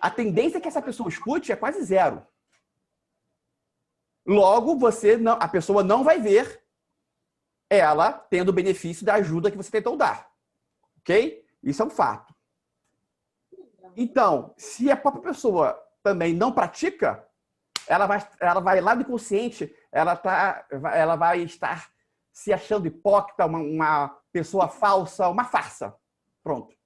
A tendência que essa pessoa escute é quase zero. Logo, a pessoa não vai ver ela tendo o benefício da ajuda que você tentou dar. Ok? Isso é um fato. Então, se a própria pessoa também não pratica, ela vai lá do inconsciente, ela vai estar se achando hipócrita, uma pessoa falsa, uma farsa. Pronto.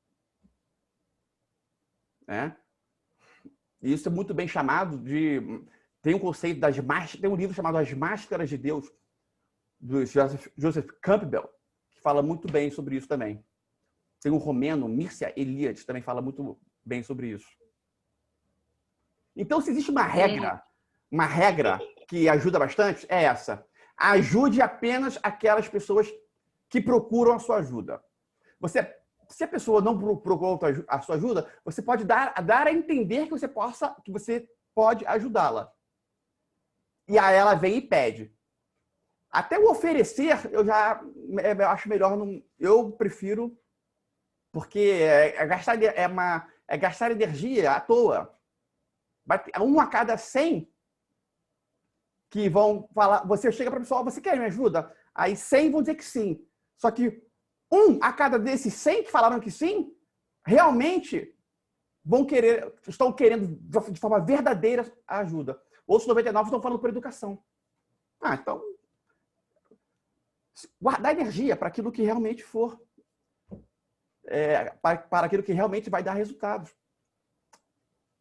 Isso é muito bem chamado de... Tem um conceito das máscaras, tem um livro chamado As Máscaras de Deus, do Joseph Campbell, que fala muito bem sobre isso também. Tem um romeno, Mircea Eliade, que também fala muito bem sobre isso. Então, se existe uma regra que ajuda bastante, é essa. Ajude apenas aquelas pessoas que procuram a sua ajuda. Se a pessoa não procurou a sua ajuda, você pode dar a entender que você pode ajudá-la. E aí ela vem e pede. Até o oferecer, eu acho melhor não. Eu prefiro, porque é gastar energia à toa. Um a cada 100 que vão falar. Você chega para a pessoa, você quer me ajuda? Aí 100 vão dizer que sim. Só que a cada desses 100 que falaram que sim, realmente estão querendo de forma verdadeira a ajuda. Outros 99 estão falando por educação. Então, guardar energia para aquilo que realmente for, para aquilo que realmente vai dar resultados.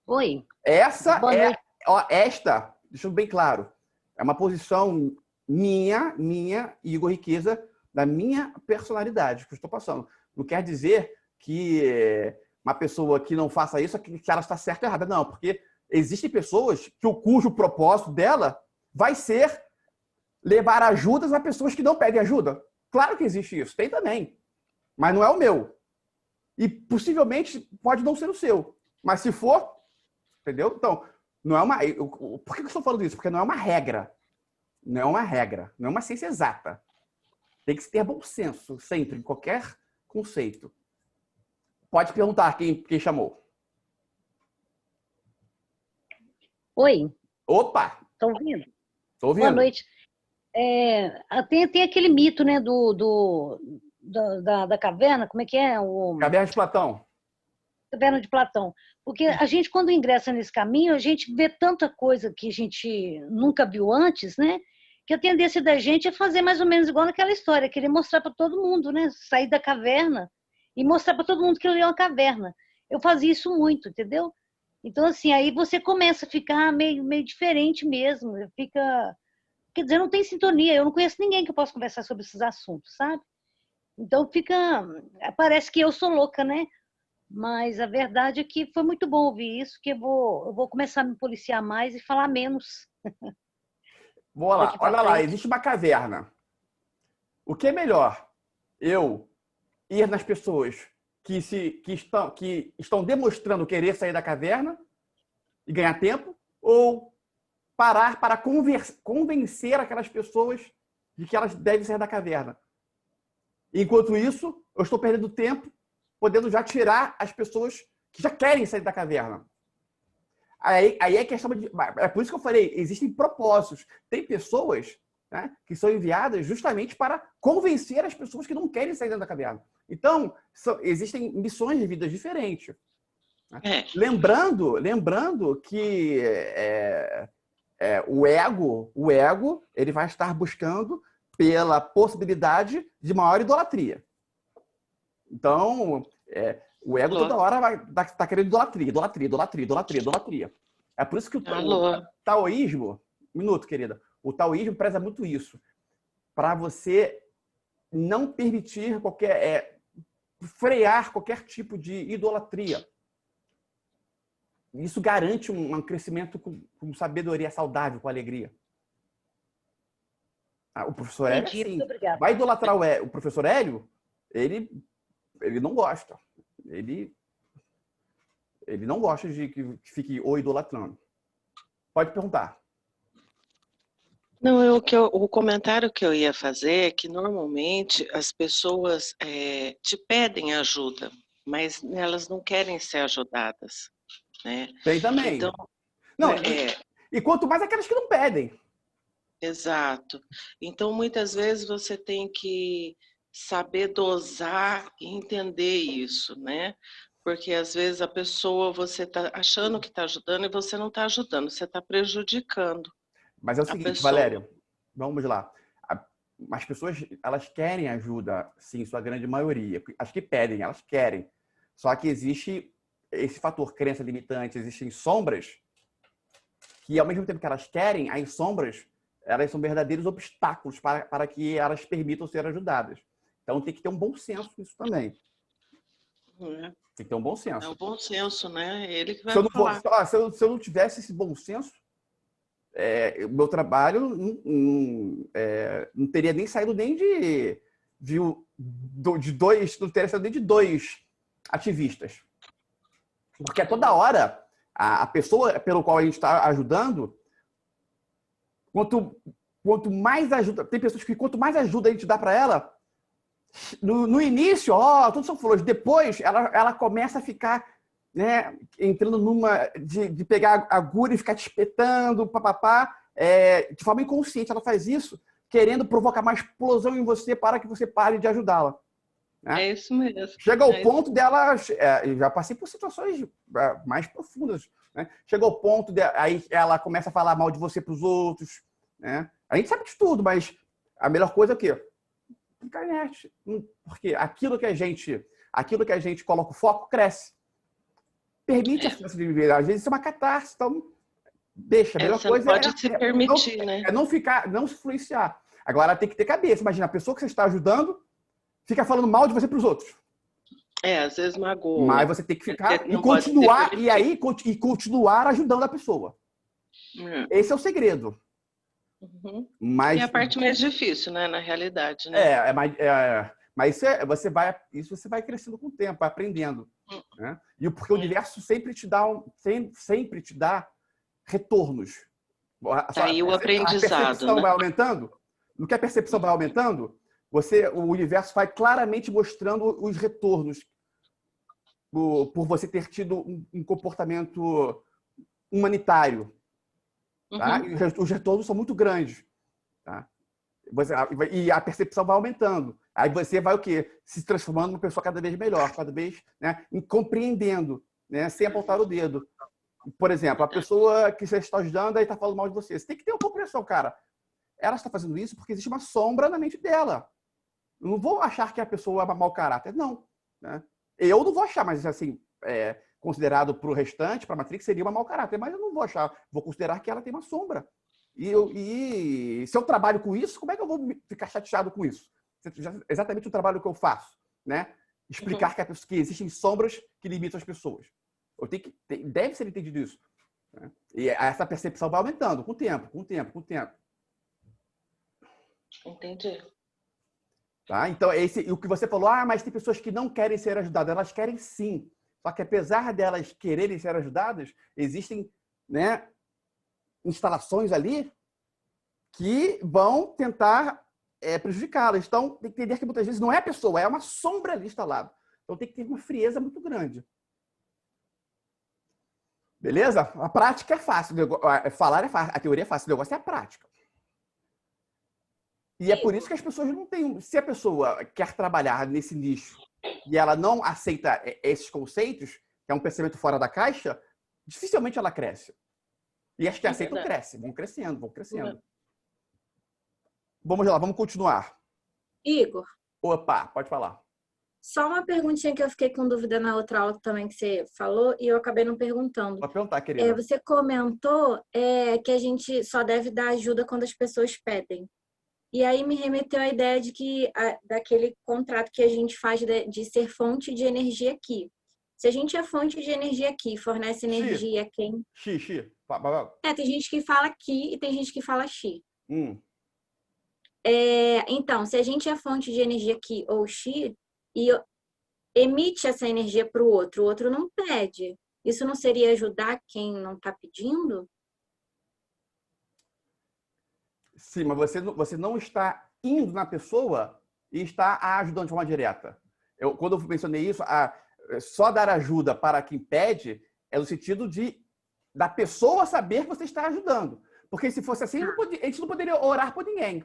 Oi. Esta, deixando bem claro, é uma posição minha, Igor Riqueza, da minha personalidade que eu estou passando. Não quer dizer que uma pessoa que não faça isso, que ela está certa ou errada. Não, porque existem pessoas cujo propósito dela vai ser levar ajudas a pessoas que não pedem ajuda. Claro que existe isso, tem também. Mas não é o meu. E possivelmente pode não ser o seu. Mas se for, entendeu? Então, não é uma... Por que eu estou falando isso? Porque não é uma regra. Não é uma regra. Não é uma ciência exata. Tem que ter bom senso, sempre, em qualquer conceito. Pode perguntar quem chamou. Oi. Opa! Estão ouvindo? Estou ouvindo. Boa noite. Tem aquele mito, né, da caverna, como é que é? Caverna de Platão. Caverna de Platão. Porque a gente, quando ingressa nesse caminho, a gente vê tanta coisa que a gente nunca viu antes, né? Que a tendência da gente é fazer mais ou menos igual naquela história, querer mostrar para todo mundo, né? Sair da caverna e mostrar para todo mundo que ele é uma caverna. Eu fazia isso muito, entendeu? Então, assim, aí você começa a ficar meio diferente mesmo. Fica quer dizer, não tem sintonia. Eu não conheço ninguém que eu possa conversar sobre esses assuntos, sabe? Então parece que eu sou louca, né? Mas a verdade é que foi muito bom ouvir isso, que eu vou começar a me policiar mais e falar menos. Vamos lá, Daqui pra olha lá, frente. existe uma caverna. O que é melhor? Eu ir nas pessoas que estão demonstrando querer sair da caverna e ganhar tempo, ou parar para convencer aquelas pessoas de que elas devem sair da caverna? Enquanto isso, eu estou perdendo tempo, podendo já tirar as pessoas que já querem sair da caverna. Aí é questão de... É por isso que eu falei, existem propósitos. Tem pessoas, né, que são enviadas justamente para convencer as pessoas que não querem sair da caverna. Então, existem missões de vida diferentes. Né? Lembrando que o ego, ele vai estar buscando pela possibilidade de maior idolatria. Então, o ego toda hora vai tá querendo idolatria. É por isso que o taoísmo... Um minuto, querida. O taoísmo preza muito isso. Para você não permitir frear qualquer tipo de idolatria. Isso garante um crescimento com sabedoria saudável, com alegria. O professor Hélio, Entendi, assim, muito obrigada. vai idolatrar o professor Hélio, ele não gosta. Ele não gosta de que fique o idolatrando. Pode perguntar. Não, o comentário que eu ia fazer é que normalmente as pessoas te pedem ajuda, mas elas não querem ser ajudadas, né? Tem também. Então, Não, e quanto mais aquelas que não pedem. exato. Então, muitas vezes você tem que saber dosar e entender isso, né? Porque às vezes a pessoa, você está achando que está ajudando e você não está ajudando, você está prejudicando. Mas é o seguinte, Valéria, vamos lá. As pessoas, elas querem ajuda, sim, sua grande maioria. As que pedem, elas querem. Só que existe esse fator crença limitante, existem sombras que, ao mesmo tempo que elas querem, as sombras, elas são verdadeiros obstáculos para que elas permitam ser ajudadas. Então, tem que ter um bom senso nisso também. Tem que ter um bom senso. É o bom senso, né? Ele que vai falar. Se eu não tivesse esse bom senso, o meu trabalho não teria nem saído nem de dois, não teria saído nem de 2 ativistas. Porque a toda hora, a pessoa pelo qual a gente está ajudando, quanto mais ajuda, tem pessoas que quanto mais ajuda a gente dá para ela, no início, tudo são flores. Depois, ela começa a ficar, né, entrando numa de pegar a agulha e ficar te espetando, de forma inconsciente. Ela faz isso querendo provocar uma explosão em você para que você pare de ajudá-la. Né? É isso mesmo. Chega ao ponto dela... eu já passei por situações mais profundas. Né? Chega ao ponto aí ela começa a falar mal de você para os outros. Né? A gente sabe de tudo, mas a melhor coisa é o quê? Internet. Porque aquilo que a gente coloca o foco, cresce. Permite a força de viver. Às vezes isso é uma catarse, então deixa. A melhor coisa pode se permitir, né? Não se influenciar. Agora tem que ter cabeça. Imagina, a pessoa que você está ajudando fica falando mal de você para os outros. Às vezes magoa. Mas você tem que ficar e continuar, e continuar ajudando a pessoa. Esse é o segredo. Uhum. Mas, é a parte mais difícil, né, na realidade, né? Mas você vai crescendo com o tempo, vai aprendendo. Né? Porque o universo sempre te dá retornos. Aí o aprendizado. A percepção vai aumentando. No que a percepção vai aumentando, o universo vai claramente mostrando os retornos por você ter tido um comportamento humanitário. Tá? Uhum. E os retornos são muito grandes. Tá? E a percepção vai aumentando. Aí você vai o quê? Se transformando numa pessoa cada vez melhor, cada vez, né, compreendendo, né, sem apontar o dedo. Por exemplo, a pessoa que você está ajudando aí está falando mal de você. Você tem que ter uma compreensão, cara. Ela está fazendo isso porque existe uma sombra na mente dela. Eu não vou achar que a pessoa é mau caráter, não. Né? Eu não vou achar, mas assim, considerado para o restante, para a Matrix, seria uma mau caráter. Mas eu não vou achar. Vou considerar que ela tem uma sombra. E se eu trabalho com isso, como é que eu vou ficar chateado com isso? Exatamente o trabalho que eu faço, né? Explicar que existem sombras que limitam as pessoas. Deve ser entendido isso, né? E essa percepção vai aumentando com o tempo. Entendi. Tá? Então, o que você falou, mas tem pessoas que não querem ser ajudadas. Elas querem sim. Só que apesar delas quererem ser ajudadas, existem, né, instalações ali que vão tentar prejudicá-las. Então, tem que entender que muitas vezes não é a pessoa, é uma sombra ali instalada. Então, tem que ter uma frieza muito grande. Beleza? A prática é fácil. Falar é fácil. A teoria é fácil. O negócio é a prática. E é por isso que as pessoas não têm... Se a pessoa quer trabalhar nesse nicho e ela não aceita esses conceitos, que é um pensamento fora da caixa, dificilmente ela cresce. E as que aceitam crescem. Vão crescendo. Vamos lá, vamos continuar. Igor. Opa, pode falar. Só uma perguntinha que eu fiquei com dúvida na outra aula também que você falou e eu acabei não perguntando. Pode perguntar, querida. Você comentou que a gente só deve dar ajuda quando as pessoas pedem. E aí me remeteu à ideia de que daquele contrato que a gente faz de ser fonte de energia aqui. Se a gente é fonte de energia aqui, fornece energia a quem... Xi. Tem gente que fala aqui e tem gente que fala xi. Então, se a gente é fonte de energia aqui ou xi e emite essa energia para o outro não pede. Isso não seria ajudar quem não está pedindo? Sim, mas você não está indo na pessoa e está a ajudando de forma direta. Quando eu mencionei isso, só dar ajuda para quem pede é no sentido da pessoa saber que você está ajudando. Porque se fosse assim, a gente não poderia orar por ninguém.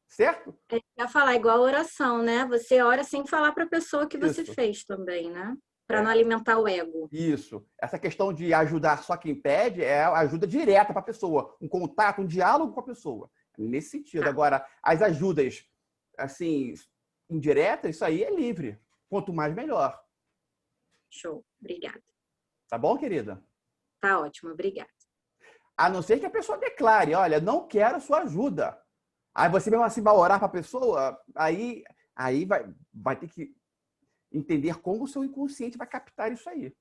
Certo? Eu ia falar igual a oração, né? Você ora sem falar para a pessoa que você fez também, né? Para não alimentar o ego. Isso. Essa questão de ajudar só quem pede é ajuda direta para a pessoa. Um contato, um diálogo com a pessoa. Nesse sentido. Agora, as ajudas, assim, indiretas, isso aí é livre. Quanto mais, melhor. Show. Obrigada. Tá bom, querida? Tá ótimo. Obrigada. A não ser que a pessoa declare, olha, não quero sua ajuda. Aí você mesmo assim vai orar para a pessoa, aí vai ter que entender como o seu inconsciente vai captar isso aí.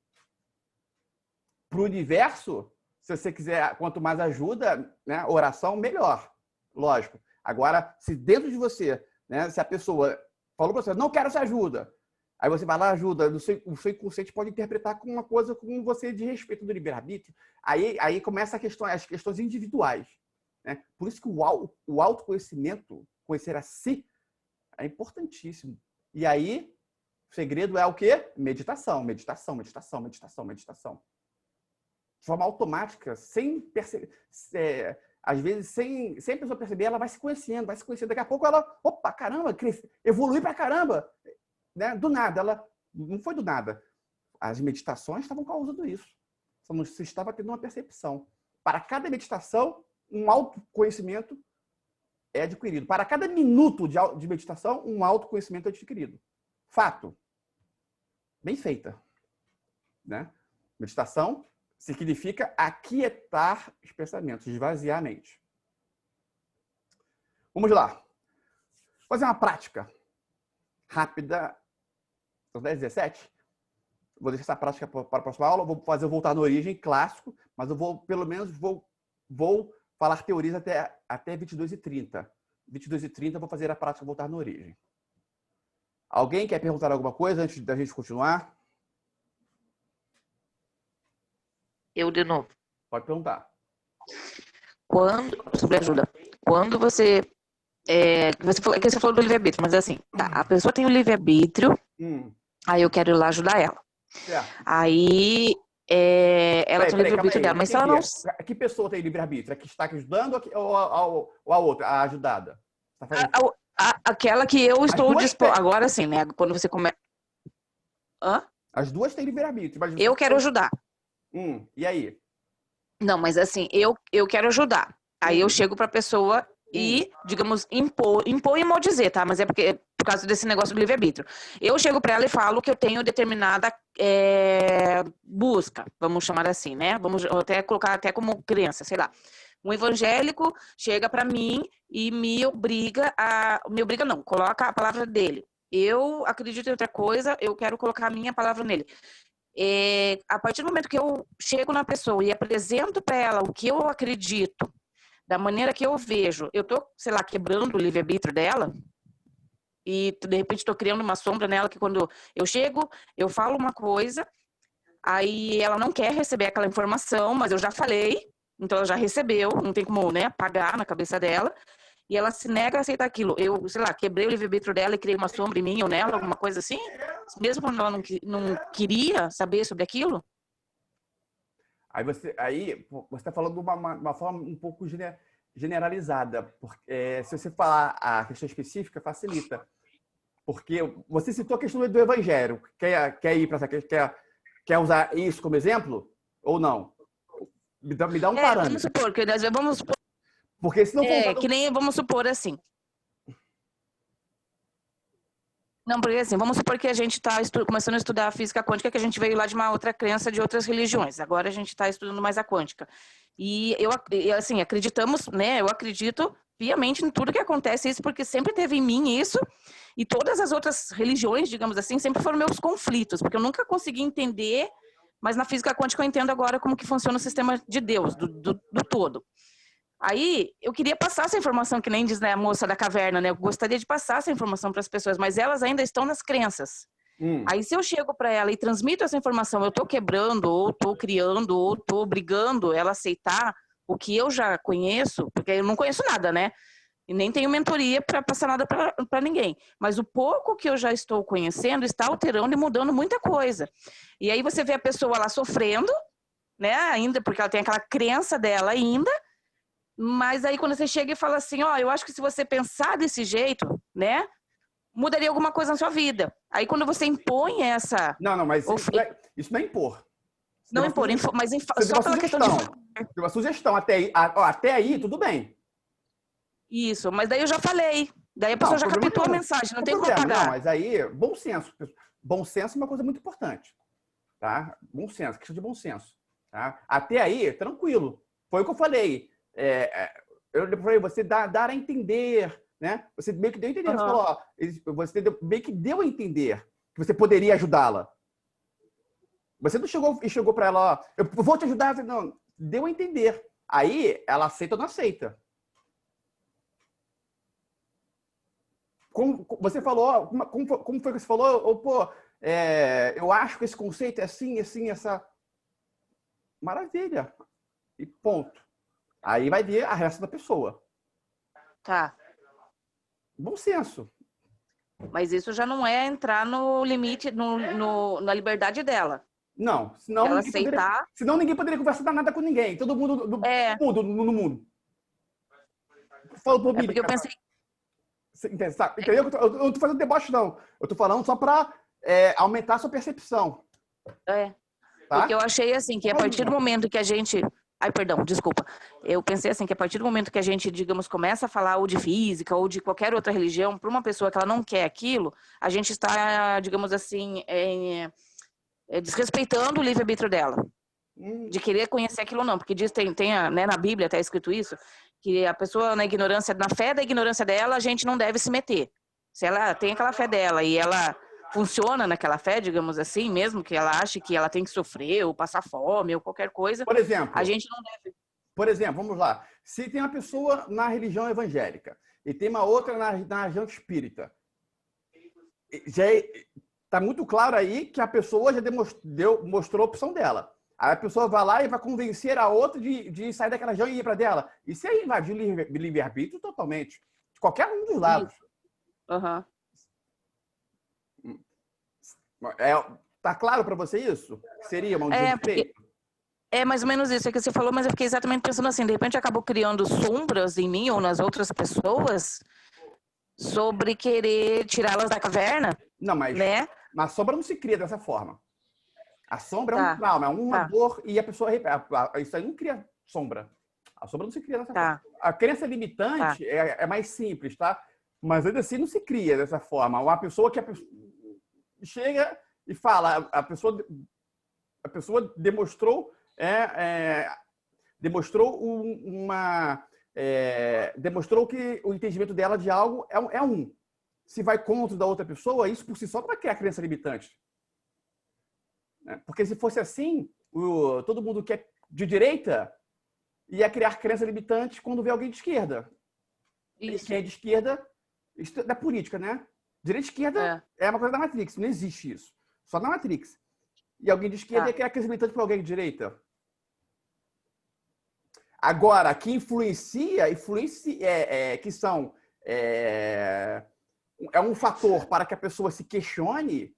Para o universo, se você quiser, quanto mais ajuda, né, oração, melhor. Lógico. Agora, se dentro de você, né, se a pessoa falou para você, não quero essa ajuda, aí você vai lá, ajuda, o seu inconsciente pode interpretar como uma coisa com você de respeito do livre-arbítrio. Aí começa as questões individuais. Né? Por isso que o autoconhecimento, conhecer a si, é importantíssimo. E aí, o segredo é o quê? Meditação. De forma automática, sem perceber, às vezes, sem a pessoa perceber, ela vai se conhecendo. Daqui a pouco ela, opa, caramba, evolui pra caramba. Né? Do nada, não foi do nada. As meditações estavam causando isso. Você estava tendo uma percepção. Para cada meditação, um autoconhecimento é adquirido. Para cada minuto de meditação, um autoconhecimento é adquirido. Fato. Bem feita. Né? Meditação significa aquietar os pensamentos, esvaziar a mente. Vamos lá. Vou fazer uma prática rápida. São 10h17. Vou deixar essa prática para a próxima aula. Vou fazer voltar na origem, clássico, mas eu vou, pelo menos, vou falar teorias até 22h30. 22h30 eu vou fazer a prática voltar na origem. Alguém quer perguntar alguma coisa antes da gente continuar? Eu de novo. Pode perguntar. Sobre ajuda. Quando você você falou do livre-arbítrio, mas assim, tá, a pessoa tem o livre-arbítrio, aí eu quero ir lá ajudar ela. Aí ela tem o livre-arbítrio dela, mas se ela não... Que pessoa tem livre-arbítrio? A que está ajudando ou a outra, a ajudada? Aquela que eu estou disposta... Agora sim, né? Quando você começa... As duas têm livre-arbítrio. Mas eu quero ajudar. E aí? Não, mas assim, eu quero ajudar. Aí eu chego pra pessoa e, digamos, impor e mal dizer, tá? Mas é porque por causa desse negócio do livre-arbítrio. Eu chego pra ela e falo que eu tenho determinada busca, vamos chamar assim, né? Vamos até colocar até como criança, sei lá. Um evangélico chega para mim e me obriga não, coloca a palavra dele. Eu acredito em outra coisa, eu quero colocar a minha palavra nele. A partir do momento que eu chego na pessoa e apresento para ela o que eu acredito, da maneira que eu vejo, eu tô, sei lá, quebrando o livre-arbítrio dela e de repente estou criando uma sombra nela que quando eu chego, eu falo uma coisa, aí ela não quer receber aquela informação, mas eu já falei, então ela já recebeu, não tem como, né, apagar na cabeça dela, e ela se nega a aceitar aquilo. Eu, sei lá, quebrei o livre-arbítrio dela e criei uma sombra em mim ou nela, alguma coisa assim, mesmo quando ela não queria saber sobre aquilo. Aí você está falando de uma forma um pouco generalizada. Porque, se você falar a questão específica, facilita. Porque você citou a questão do evangelho. Quer ir para essa questão? Quer usar isso como exemplo? Ou não? Me dá um parâmetro. Vamos supor, que nós vamos supor. Porque se não for que nem vamos supor assim. Não, porque assim, vamos supor que a gente está começando a estudar a física quântica, que a gente veio lá de uma outra crença de outras religiões. Agora a gente está estudando mais a quântica. E assim, acreditamos, né? Eu acredito piamente em tudo que acontece isso, porque sempre teve em mim isso, e todas as outras religiões, digamos assim, sempre foram meus conflitos, porque eu nunca consegui entender, mas na física quântica eu entendo agora como que funciona o sistema de Deus, do todo. Aí, eu queria passar essa informação, que nem diz, né, a moça da caverna, né? Eu gostaria de passar essa informação para as pessoas, mas elas ainda estão nas crenças. Aí, se eu chego para ela e transmito essa informação, eu estou quebrando, ou estou criando, ou estou obrigando ela a aceitar o que eu já conheço, porque eu não conheço nada, né? E nem tenho mentoria para passar nada para ninguém. Mas o pouco que eu já estou conhecendo está alterando e mudando muita coisa. E aí você vê a pessoa lá sofrendo, né? Ainda, porque ela tem aquela crença dela ainda. Mas aí quando você chega e fala assim, eu acho que se você pensar desse jeito, né, mudaria alguma coisa na sua vida. Aí quando você impõe essa... Não, mas isso não é impor. Não impor, mas só pela questão de... Uma sugestão. Até aí, tudo bem. Isso, mas daí eu já falei. Daí a pessoa já captou a mensagem, não tem como apagar. Não, mas aí, bom senso. Bom senso é uma coisa muito importante. Tá? Bom senso, questão de bom senso. Tá? Até aí, tranquilo. Foi o que eu falei. Eu falei, você dar a entender, né? Você meio que deu a entender. Você falou, você meio que deu a entender que você poderia ajudá-la. Você não chegou para ela, eu vou te ajudar. Não, deu a entender. Aí, ela aceita ou não aceita. Como você falou, como foi que você falou? Eu acho que esse conceito é assim, assim, essa... Maravilha. E ponto. Aí vai ver a reação da pessoa. Tá. Bom senso. Mas isso já não é entrar no limite, na liberdade dela. Não. Senão ninguém poderia conversar nada com ninguém. Todo mundo no mundo. Falo por mim. Porque eu pensei... Entendeu? Eu não estou fazendo deboche, não. Eu estou falando só para aumentar a sua percepção. Tá? Porque eu achei assim, que a partir do momento que a gente... Ai, perdão, desculpa. Eu pensei assim, que a partir do momento que a gente, digamos, começa a falar ou de física ou de qualquer outra religião, para uma pessoa que ela não quer aquilo, a gente está, digamos assim, desrespeitando o livre-arbítrio dela. De querer conhecer aquilo ou não. Porque diz, né, na Bíblia está escrito isso, que a pessoa na fé da ignorância dela, a gente não deve se meter. Se ela tem aquela fé dela e ela funciona naquela fé, digamos assim, mesmo que ela ache que ela tem que sofrer ou passar fome ou qualquer coisa, por exemplo, a gente não deve. Por exemplo, vamos lá. Se tem uma pessoa na religião evangélica e tem uma outra na religião espírita, já está muito claro aí que a pessoa já mostrou a opção dela. Aí a pessoa vai lá e vai convencer a outra de sair daquela região e ir para dela. Isso aí invadiu o livre-arbítrio totalmente. De qualquer um dos lados. Aham. Tá claro para você isso? Seria uma desrespeito? É mais ou menos isso que você falou, mas eu fiquei exatamente pensando assim, de repente acabou criando sombras em mim ou nas outras pessoas sobre querer tirá-las da caverna. Não, mas a sombra não se cria dessa forma. A sombra é um trauma, é uma dor e a pessoa... Isso aí não cria sombra. A sombra não se cria dessa forma. A crença limitante é mais simples, tá? Mas ainda assim não se cria dessa forma. Uma pessoa que chega e fala, a pessoa demonstrou demonstrou que o entendimento dela de algo é um. Se vai contra o da outra pessoa, isso por si só não vai criar crença limitante. Porque se fosse assim, todo mundo que é de direita ia criar crença limitante quando vê alguém de esquerda. Isso. Quem é de esquerda, isso é da política, né? Direita e esquerda é uma coisa da Matrix, não existe isso. Só na Matrix. E alguém de esquerda ia criar crença limitante para alguém de direita. Agora, que influencia que são um fator para que a pessoa se questione.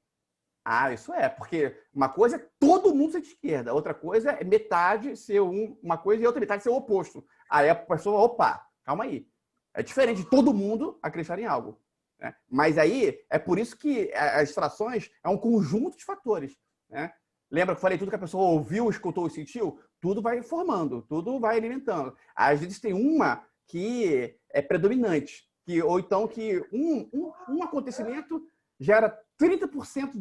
Isso porque uma coisa é todo mundo ser de esquerda, outra coisa é metade ser uma coisa e outra metade ser o oposto. Aí a pessoa, opa, calma aí. É diferente de todo mundo acreditar em algo. Né? Mas aí é por isso que as distrações é um conjunto de fatores. Né? Lembra que eu falei tudo que a pessoa ouviu, escutou e sentiu? Tudo vai formando, tudo vai alimentando. Às vezes tem uma que é predominante, ou então que um acontecimento gera 30%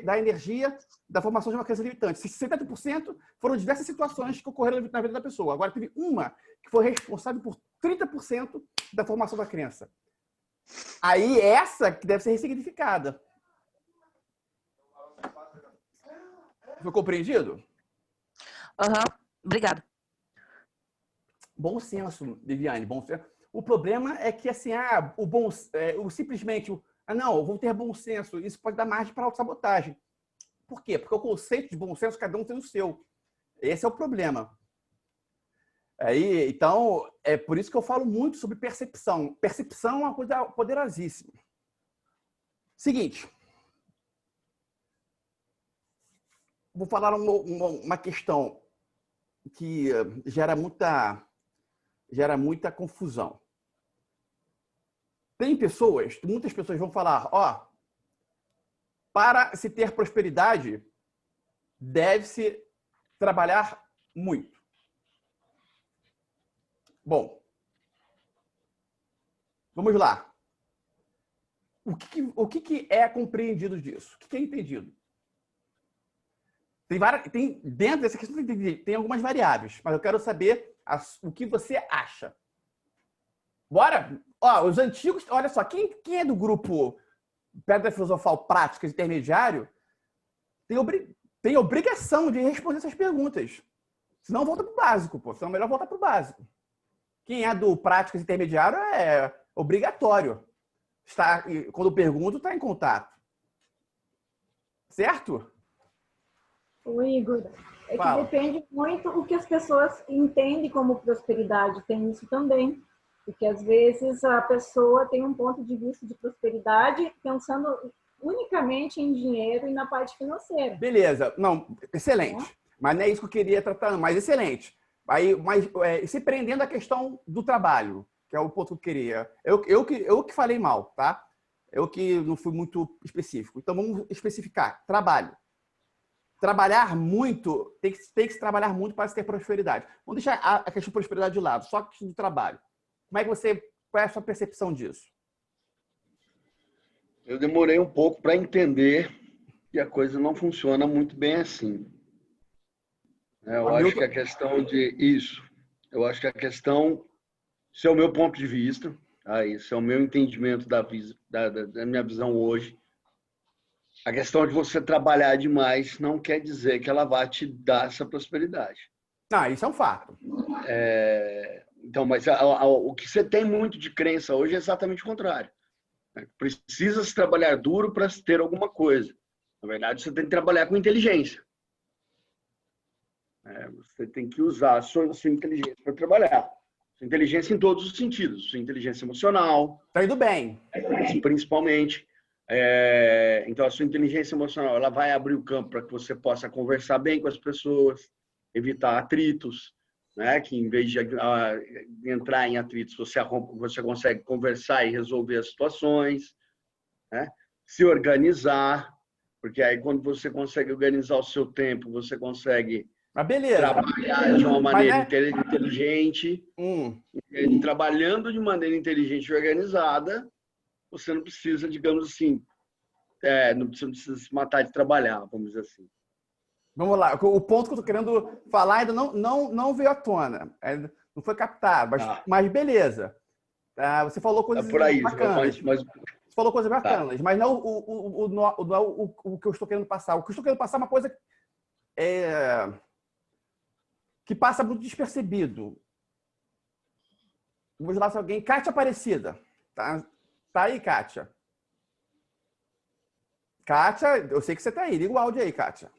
da energia da formação de uma crença limitante. 70% foram diversas situações que ocorreram na vida da pessoa. Agora, teve uma que foi responsável por 30% da formação da crença. Aí, essa que deve ser ressignificada. Foi compreendido? Obrigada. Bom senso, Viviane, bom senso. O problema é que, assim, não, eu vou ter bom senso. Isso pode dar margem para autossabotagem. Por quê? Porque o conceito de bom senso, cada um tem o seu. Esse é o problema. Então, é por isso que eu falo muito sobre percepção. Percepção é uma coisa poderosíssima. Seguinte. Vou falar uma questão que gera muita confusão. Muitas pessoas vão falar, para se ter prosperidade, deve-se trabalhar muito. Bom, vamos lá. O que é compreendido disso? O que é entendido? Dentro dessa questão tem algumas variáveis, mas eu quero saber o que você acha. Bora? Os antigos, olha só, quem é do grupo Pedra Filosofal Práticas Intermediário tem obrigação de responder essas perguntas. Senão volta para o básico, senão é melhor voltar para o básico. Quem é do Práticas Intermediário é obrigatório. Quando pergunto, está em contato. Certo? O Igor, que Fala. depende muito o que as pessoas entendem como prosperidade. Tem isso também. Porque, às vezes, a pessoa tem um ponto de vista de prosperidade pensando unicamente em dinheiro e na parte financeira. Beleza. Não, excelente. Mas não é isso que eu queria tratar, mas excelente. Se prendendo à questão do trabalho, que é o ponto que eu queria. Eu que falei mal, tá? Eu que não fui muito específico. Então, vamos especificar. Trabalho. Trabalhar muito, tem que se trabalhar muito para se ter prosperidade. Vamos deixar a questão de prosperidade de lado, só a questão do trabalho. Qual é a sua percepção disso? Eu demorei um pouco para entender que a coisa não funciona muito bem assim. Eu acho que a questão eu acho que a questão, esse é o meu ponto de vista, esse é o meu entendimento da minha visão hoje. A questão de você trabalhar demais não quer dizer que ela vai te dar essa prosperidade. Isso é um fato. Então, mas o que você tem muito de crença hoje é exatamente o contrário. Precisa se trabalhar duro para ter alguma coisa. Na verdade, você tem que trabalhar com inteligência. Você tem que usar a sua inteligência para trabalhar. Sua inteligência em todos os sentidos. Sua inteligência emocional. Tá indo bem. Principalmente. Então, a sua inteligência emocional ela vai abrir o campo para que você possa conversar bem com as pessoas, evitar atritos, né? Que em vez de entrar em atritos, você consegue conversar e resolver as situações, né? Se organizar, porque aí quando você consegue organizar o seu tempo, você consegue trabalhar de uma maneira inteligente. E trabalhando de maneira inteligente e organizada, você não precisa, digamos assim, não precisa se matar de trabalhar, vamos dizer assim. Vamos lá. O ponto que eu estou querendo falar ainda não veio à tona. Não foi captado, mas beleza. Você falou coisas por aí, bacanas. mas Você falou coisas bacanas, mas não o que eu estou querendo passar. O que eu estou querendo passar é uma coisa que passa muito despercebido. Vamos lá se alguém... Kátia Aparecida. Tá aí, Kátia? Kátia, eu sei que você está aí. Liga o áudio aí, Kátia.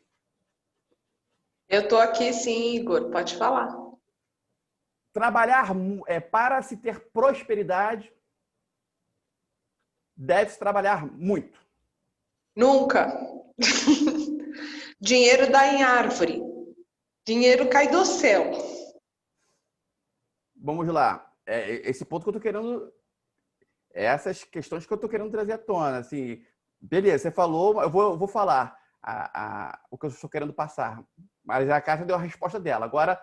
Eu estou aqui sim, Igor. Pode falar. Trabalhar para se ter prosperidade, deve-se trabalhar muito. Nunca. Dinheiro dá em árvore. Dinheiro cai do céu. Vamos lá. Esse ponto que eu estou querendo... Essas questões que eu estou querendo trazer à tona. Assim, beleza, você falou, eu vou falar o que eu estou querendo passar. Mas a Kátia deu a resposta dela. Agora,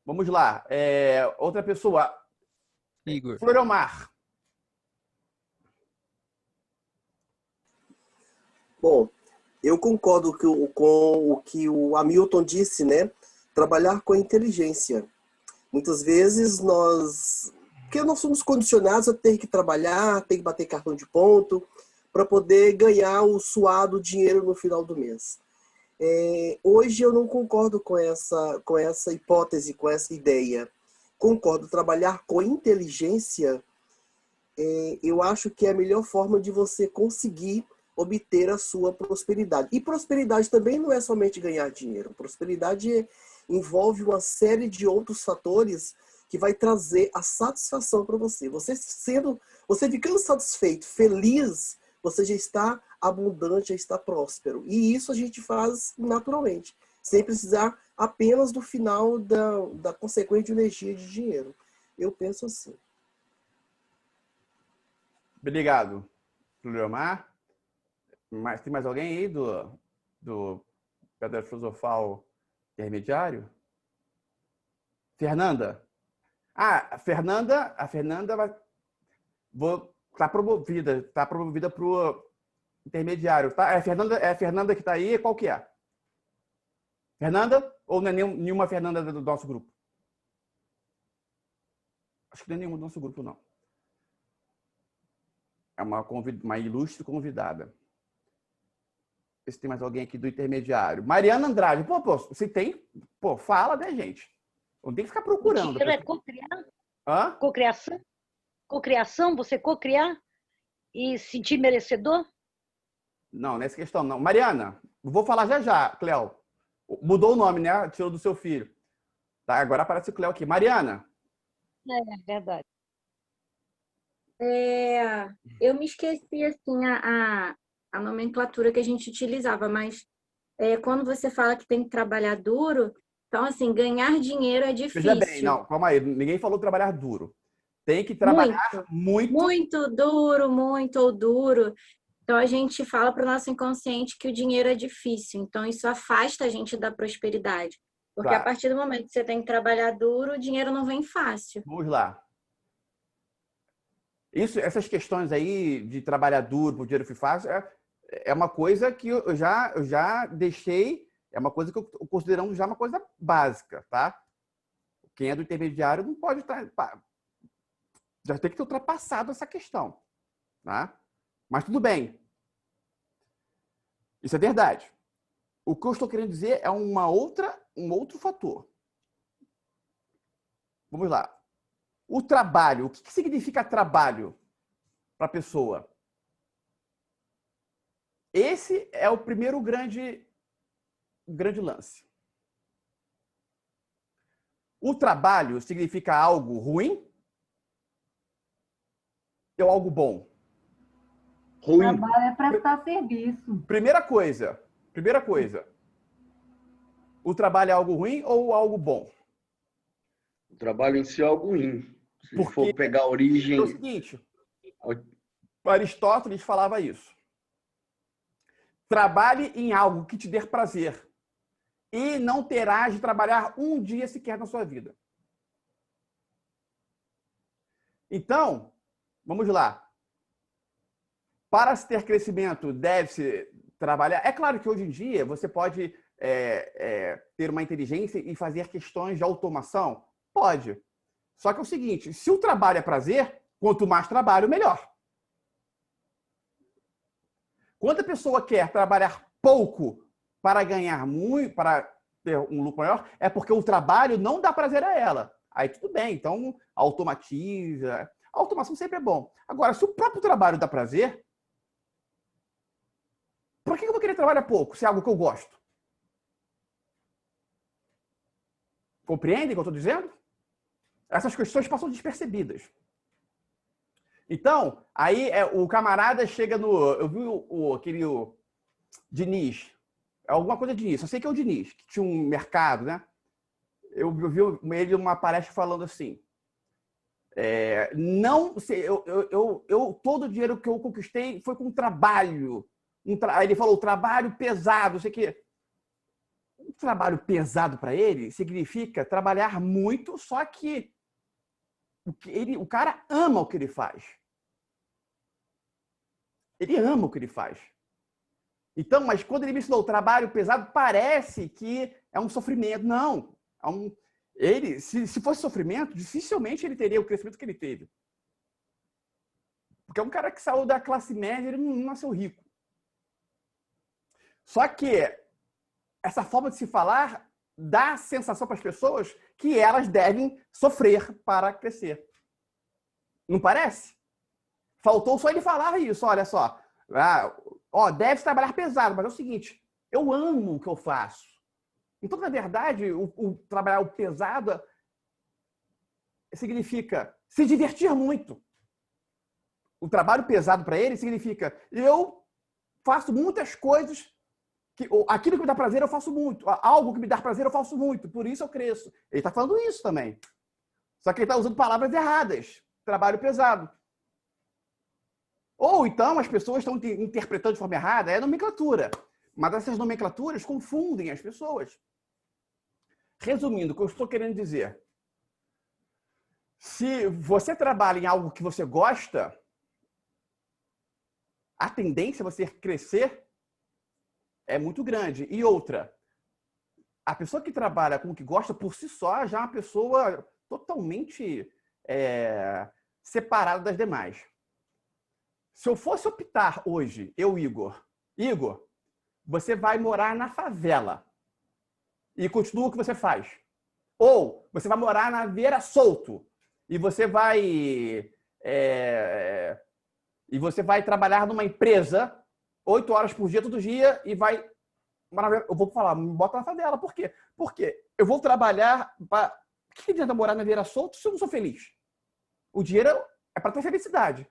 vamos lá. Outra pessoa. Igor. Floriomar. Bom, eu concordo com o que o Hamilton disse, né? Trabalhar com a inteligência. Muitas vezes porque nós somos condicionados a ter que trabalhar, ter que bater cartão de ponto, para poder ganhar o suado dinheiro no final do mês. Hoje eu não concordo com essa hipótese, com essa ideia. Concordo, trabalhar com inteligência, eu acho que é a melhor forma de você conseguir obter a sua prosperidade. E prosperidade também não é somente ganhar dinheiro. Prosperidade envolve uma série de outros fatores que vai trazer a satisfação para você. Você ficando satisfeito, feliz, você já está abundante, já está próspero. E isso a gente faz naturalmente, sem precisar apenas do final da consequência de energia de dinheiro. Eu penso assim. Obrigado, Leomar. Tem mais alguém aí do Pedra Filosofal Intermediário? Fernanda? A Fernanda vai... Está promovida para o intermediário. Tá? É a Fernanda que está aí? Qual que é? Fernanda? Ou não é nenhuma Fernanda do nosso grupo? Acho que não é nenhuma do nosso grupo, não. É uma ilustre convidada. Se tem mais alguém aqui do intermediário. Mariana Andrade. Se tem, fala, né, gente? Não tem que ficar procurando. É cocriar? Hã? Cocriação? Cocriação? Você cocriar e sentir merecedor? Não, nessa questão não. Mariana, vou falar já, Cléo. Mudou o nome, né? Tirou do seu filho. Tá, agora aparece o Cléo aqui. Mariana. É verdade. Eu me esqueci, assim, a nomenclatura que a gente utilizava, mas quando você fala que tem que trabalhar duro, então, assim, ganhar dinheiro é difícil. Veja bem, não, calma aí. Ninguém falou trabalhar duro. Tem que trabalhar muito. Muito duro, muito ou duro. Então, a gente fala para o nosso inconsciente que o dinheiro é difícil. Então, isso afasta a gente da prosperidade. Porque Claro. a partir do momento que você tem que trabalhar duro, o dinheiro não vem fácil. Vamos lá. Essas questões aí de trabalhar duro, por dinheiro fácil, é uma coisa que eu já deixei, é uma coisa que eu considero já uma coisa básica, tá? Quem é do intermediário não pode estar... Já tem que ter ultrapassado essa questão, tá? Mas tudo bem. Isso é verdade. O que eu estou querendo dizer é um outro fator. Vamos lá. O trabalho. O que significa trabalho para a pessoa? Esse é o primeiro grande lance. O trabalho significa algo ruim ou algo bom? Ruim. Trabalho é prestar serviço. Primeira coisa. O trabalho é algo ruim ou algo bom? O trabalho em si é algo ruim. Se Porque for pegar a origem... É o seguinte, Aristóteles falava isso. Trabalhe em algo que te dê prazer e não terás de trabalhar um dia sequer na sua vida. Então, vamos lá. Para se ter crescimento, deve-se trabalhar. É claro que hoje em dia você pode ter uma inteligência e fazer questões de automação? Pode. Só que é o seguinte, se o trabalho é prazer, quanto mais trabalho, melhor. Quando a pessoa quer trabalhar pouco para ganhar muito, para ter um lucro maior, é porque o trabalho não dá prazer a ela. Aí tudo bem, então automatiza. A automação sempre é bom. Agora, se o próprio trabalho dá prazer, por que eu vou querer trabalhar pouco, se é algo que eu gosto? Compreendem o que eu estou dizendo? Essas questões passam despercebidas. Então, aí o camarada chega no... Eu vi aquele Diniz. Alguma coisa Diniz. Eu sei que é o Diniz, que tinha um mercado, né? Eu vi ele numa palestra falando assim. Todo o dinheiro que eu conquistei foi com trabalho. Aí ele falou, trabalho pesado, sei que. Um trabalho pesado para ele significa trabalhar muito, só que o cara ama o que ele faz. Ele ama o que ele faz. Então, mas quando ele me ensinou o trabalho pesado, parece que é um sofrimento. Não. Se fosse sofrimento, dificilmente ele teria o crescimento que ele teve. Porque é um cara que saiu da classe média, ele não nasceu rico. Só que essa forma de se falar dá a sensação para as pessoas que elas devem sofrer para crescer. Não parece? Faltou só ele falar isso, olha só. Deve trabalhar pesado, mas é o seguinte, eu amo o que eu faço. Então, na verdade, o trabalhar o pesado significa se divertir muito. O trabalho pesado para ele significa eu faço muitas coisas, aquilo que me dá prazer eu faço muito, algo que me dá prazer eu faço muito, por isso eu cresço. Ele está falando isso também. Só que ele está usando palavras erradas. Trabalho pesado. Ou então as pessoas estão interpretando de forma errada, é nomenclatura. Mas essas nomenclaturas confundem as pessoas. Resumindo, o que eu estou querendo dizer. Se você trabalha em algo que você gosta, a tendência a você crescer é muito grande. E outra, a pessoa que trabalha com o que gosta, por si só, já é uma pessoa totalmente separada das demais. Se eu fosse optar hoje, Igor, você vai morar na favela e continua o que você faz. Ou você vai morar na Vieira Solto e você vai trabalhar numa empresa 8 horas por dia, todo dia, e vai... Eu vou falar, me bota na favela. Por quê? Porque eu vou trabalhar... O que adianta morar na Vieira Solto se eu não sou feliz? O dinheiro é para ter felicidade.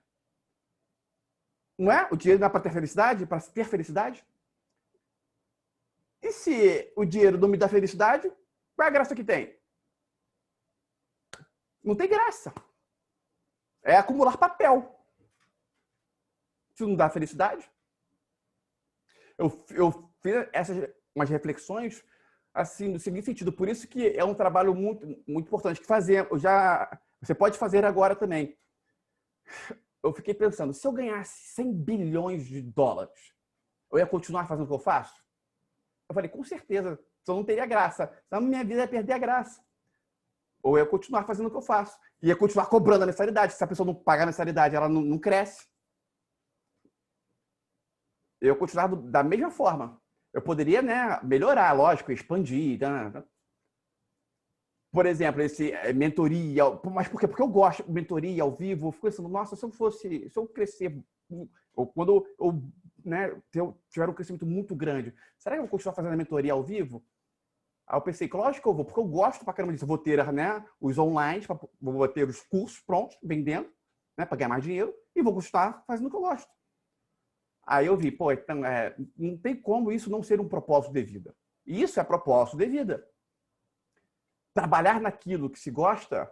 Não é? O dinheiro não é para ter felicidade? Para ter felicidade? E se o dinheiro não me dá felicidade, qual é a graça que tem? Não tem graça. É acumular papel. Se não dá felicidade. Eu fiz umas reflexões assim, no seguinte sentido. Por isso que é um trabalho muito, muito importante que fazer. Você pode fazer agora também. Eu fiquei pensando, se eu ganhasse 100 bilhões de dólares, eu ia continuar fazendo o que eu faço? Eu falei, com certeza, senão não teria graça. Senão minha vida ia perder a graça. Ou eu ia continuar fazendo o que eu faço. Ia continuar cobrando a mensalidade. Se a pessoa não pagar a mensalidade, ela não cresce. Eu ia continuar da mesma forma. Eu poderia, né, melhorar, lógico, expandir. Né? Por exemplo, esse mentoria, mas por quê? Porque eu gosto de mentoria ao vivo. Eu fico pensando, nossa, se eu crescer, ou quando eu tiver um crescimento muito grande, será que eu vou continuar fazendo a mentoria ao vivo? Aí eu pensei, lógico que eu vou, porque eu gosto pra caramba disso. Eu vou ter, né, os online, vou ter os cursos prontos, vendendo, né, para ganhar mais dinheiro, e vou continuar fazendo o que eu gosto. Aí eu vi, então, não tem como isso não ser um propósito de vida. Isso é propósito de vida. Trabalhar naquilo que se gosta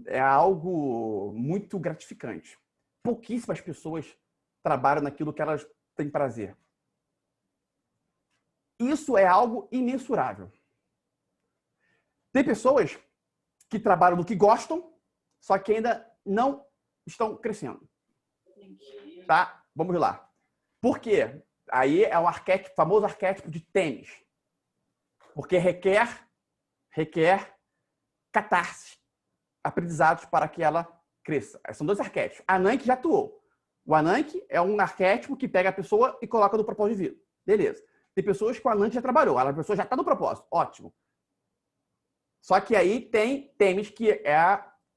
é algo muito gratificante. Pouquíssimas pessoas trabalham naquilo que elas têm prazer. Isso é algo imensurável. Tem pessoas que trabalham no que gostam, só que ainda não estão crescendo. Tá? Vamos lá. Por quê? Aí é o arquétipo, famoso arquétipo de Tênis. Porque requer catarse, aprendizados para que ela cresça. São dois arquétipos. Ananke já atuou. O Ananke é um arquétipo que pega a pessoa e coloca no propósito de vida. Beleza. Tem pessoas que o Ananke já trabalhou. A pessoa já está no propósito. Ótimo. Só que aí tem Tênis que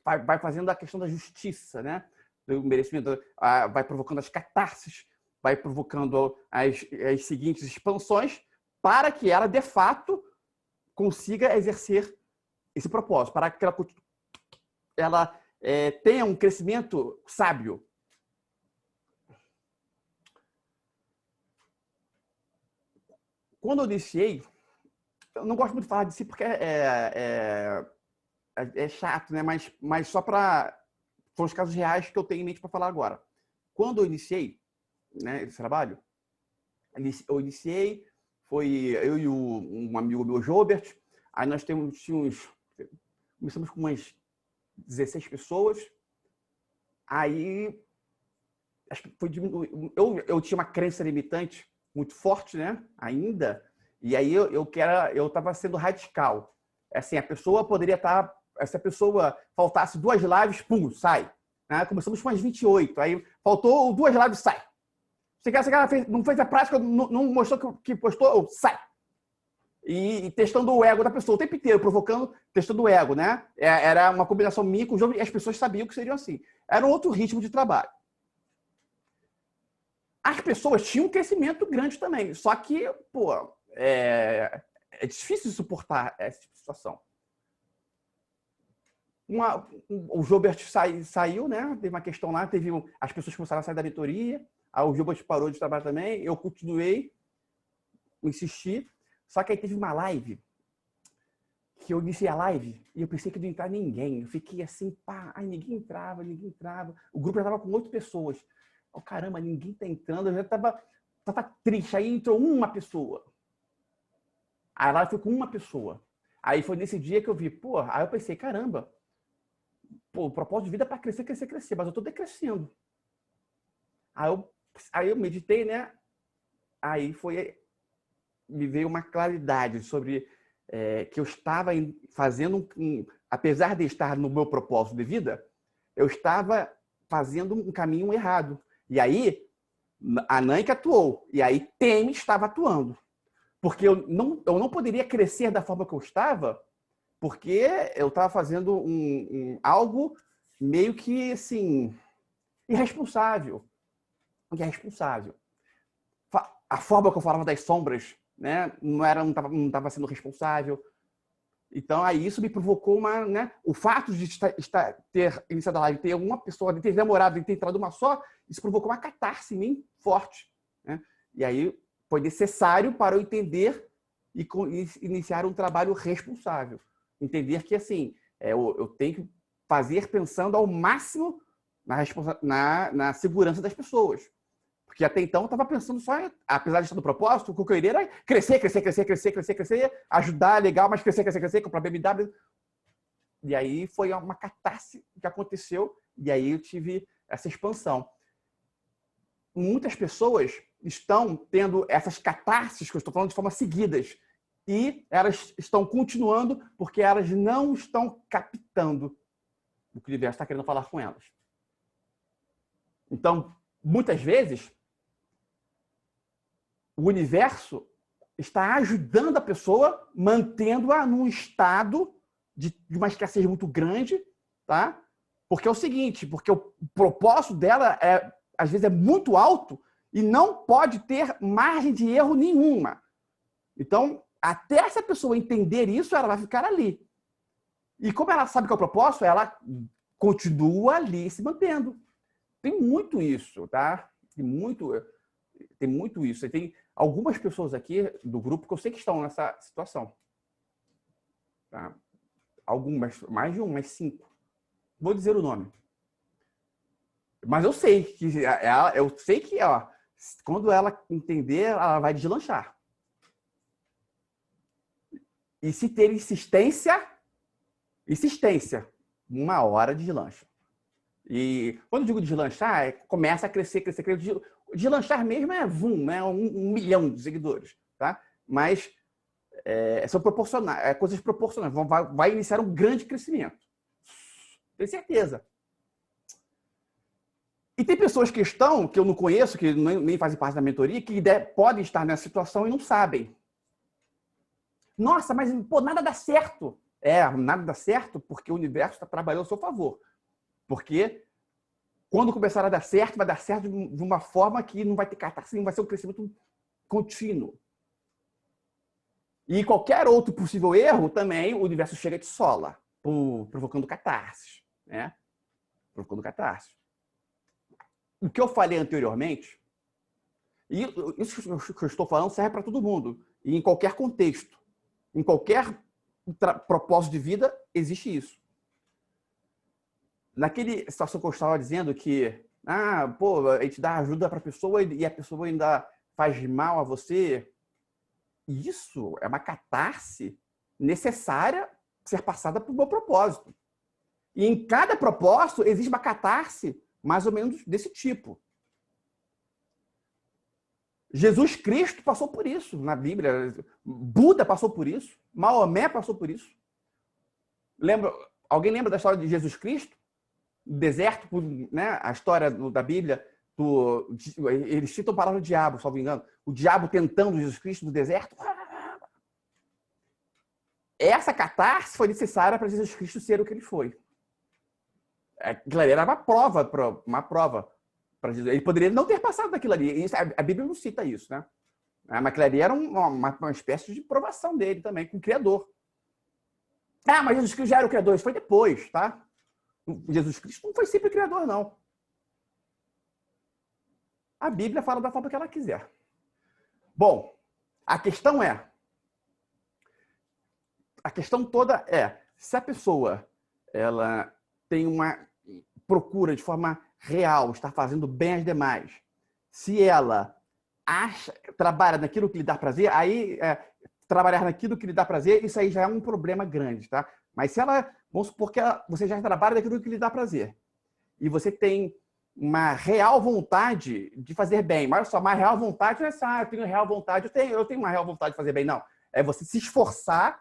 vai fazendo a questão da justiça, né? Do merecimento. Vai provocando as catarses, vai provocando as seguintes expansões para que ela, de fato, consiga exercer esse propósito, para que ela tenha um crescimento sábio. Quando eu iniciei, eu não gosto muito de falar de si porque é chato, né? Mas só para... Foram os casos reais que eu tenho em mente para falar agora. Quando eu iniciei, né, esse trabalho, eu iniciei, foi eu e um amigo meu, Jobert. Aí nós começamos com umas 16 pessoas. Aí acho que foi diminuindo. Eu tinha uma crença limitante muito forte, né? Ainda. E aí eu estava sendo radical. Assim, a pessoa poderia estar... Se a pessoa faltasse 2 lives, pum, sai. Né? Começamos com umas 28. Aí faltou 2 lives, sai. Você não fez a prática, não mostrou que postou, sai. E testando o ego da pessoa o tempo inteiro, testando o ego, né? Era uma combinação minha com o jogo e as pessoas sabiam que seriam assim. Era um outro ritmo de trabalho. As pessoas tinham um crescimento grande também. Só que, pô, é difícil suportar essa situação. O Jobert saiu, né? Teve uma questão lá, as pessoas começaram a sair da mentoria, aí o Jobert parou de trabalhar também, eu continuei, insisti, só que aí teve uma live, que eu iniciei a live e eu pensei que não ia entrar ninguém. Eu fiquei assim, pá, aí ninguém entrava. O grupo já estava com 8 pessoas. Oh, caramba, ninguém tá entrando, eu já tava triste. Aí entrou uma pessoa. A live foi com uma pessoa. Aí foi nesse dia que eu vi, pô, aí eu pensei, caramba, pô, o propósito de vida é para crescer, mas eu tô decrescendo. Aí eu meditei, né? Aí me veio uma claridade sobre que eu estava fazendo, apesar de estar no meu propósito de vida, eu estava fazendo um caminho errado. E aí, a Ananke atuou. E aí, Tênis estava atuando. Porque eu não poderia crescer da forma que eu estava, porque eu estava fazendo algo meio que, assim, irresponsável. A forma que eu falava das sombras, né, não estava sendo responsável. Então, aí isso me provocou né, o fato de ter iniciado a live, ter uma pessoa, de ter demorado, de ter entrado uma só, isso provocou uma catarse em mim forte. Né? E aí foi necessário para eu entender e iniciar um trabalho responsável. Entender que, assim, eu tenho que fazer pensando ao máximo na segurança das pessoas. Porque até então eu estava pensando só, apesar de estar no propósito, o que eu queria era crescer, ajudar, legal, mas crescer, comprar BMW. E aí foi uma catarse que aconteceu, e aí eu tive essa expansão. Muitas pessoas estão tendo essas catarses que eu estou falando de forma seguidas, e elas estão continuando porque elas não estão captando o que o universo está querendo falar com elas. Então, muitas vezes, o universo está ajudando a pessoa, mantendo-a num estado de uma escassez muito grande, tá? Porque é o seguinte, porque o propósito dela às vezes é muito alto e não pode ter margem de erro nenhuma. Então, até essa pessoa entender isso, ela vai ficar ali. E como ela sabe que é o propósito, ela continua ali se mantendo. Tem muito isso, tá? Tem muito isso. E tem algumas pessoas aqui do grupo que eu sei que estão nessa situação. Tá? Algumas, mais de umas 5. Vou dizer o nome. Mas eu sei que quando ela entender, ela vai deslanchar. E se ter insistência, 1 hora deslancha. E quando eu digo deslanchar, começa a crescer. De lanchar mesmo é né? 1 milhão de seguidores, tá? Mas são proporcionais, coisas proporcionais. Vai iniciar um grande crescimento. Tenho certeza. E tem pessoas que eu não conheço, que nem fazem parte da mentoria, que podem estar nessa situação e não sabem. Nossa, mas pô, nada dá certo. Nada dá certo porque o universo está trabalhando ao seu favor. Porque quando começar a dar certo, vai dar certo de uma forma que não vai ter catarse, não vai ser um crescimento contínuo. E qualquer outro possível erro também, o universo chega e te sola, provocando catarse, né? Provocando catarse. O que eu falei anteriormente, e isso que eu estou falando serve para todo mundo, e em qualquer contexto, em qualquer propósito de vida, existe isso. Naquele situação que eu estava dizendo que, a gente dá ajuda para a pessoa e a pessoa ainda faz mal a você, isso é uma catarse necessária ser passada para o meu propósito. E em cada propósito existe uma catarse mais ou menos desse tipo. Jesus Cristo passou por isso na Bíblia. Buda passou por isso. Maomé passou por isso. Alguém lembra da história de Jesus Cristo? No deserto, né? A história da Bíblia, eles citam a palavra do diabo, se não me engano. O diabo tentando Jesus Cristo no deserto. Essa catarse foi necessária para Jesus Cristo ser o que ele foi. Aquilo ali era uma prova para Jesus. Ele poderia não ter passado daquilo ali. A Bíblia não cita isso, né? Mas aquilo ali era uma espécie de provação dele também, com o Criador. Mas Jesus Cristo já era o Criador. Isso foi depois, tá? Jesus Cristo não foi sempre Criador, não. A Bíblia fala da forma que ela quiser. Bom, a questão toda é, se a pessoa ela tem uma procura de forma real, estar fazendo bem às demais, se ela trabalha naquilo que lhe dá prazer, aí trabalhar naquilo que lhe dá prazer, isso aí já é um problema grande, tá? Mas se ela, vamos supor que você já trabalha naquilo que lhe dá prazer, e você tem uma real vontade de fazer bem, mas só uma real vontade não é eu tenho real vontade, eu tenho uma real vontade de fazer bem, não. É você se esforçar,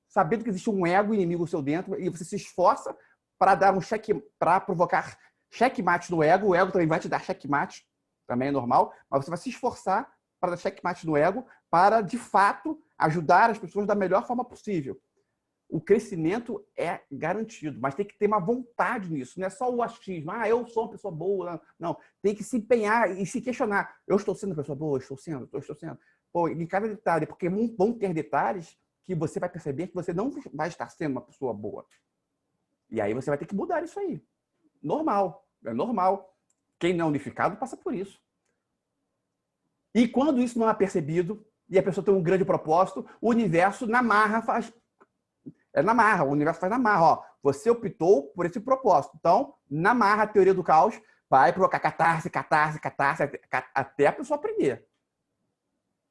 sabendo que existe um ego inimigo no seu dentro, e você se esforça para dar para provocar checkmate no ego. O ego também vai te dar checkmate, também é normal, mas você vai se esforçar para dar checkmate no ego, para, de fato, ajudar as pessoas da melhor forma possível. O crescimento é garantido, mas tem que ter uma vontade nisso, não é só o achismo. Eu sou uma pessoa boa. Não, tem que se empenhar e se questionar. Eu estou sendo uma pessoa boa? Estou sendo. Pô, em cada detalhe, porque vão ter detalhes que você vai perceber que você não vai estar sendo uma pessoa boa. E aí você vai ter que mudar isso aí. Normal. É normal. Quem não é unificado passa por isso. E quando isso não é percebido, e a pessoa tem um grande propósito, o universo na marra faz... o universo faz na marra. Você optou por esse propósito. Então, na marra, a teoria do caos vai provocar catarse, até a pessoa aprender.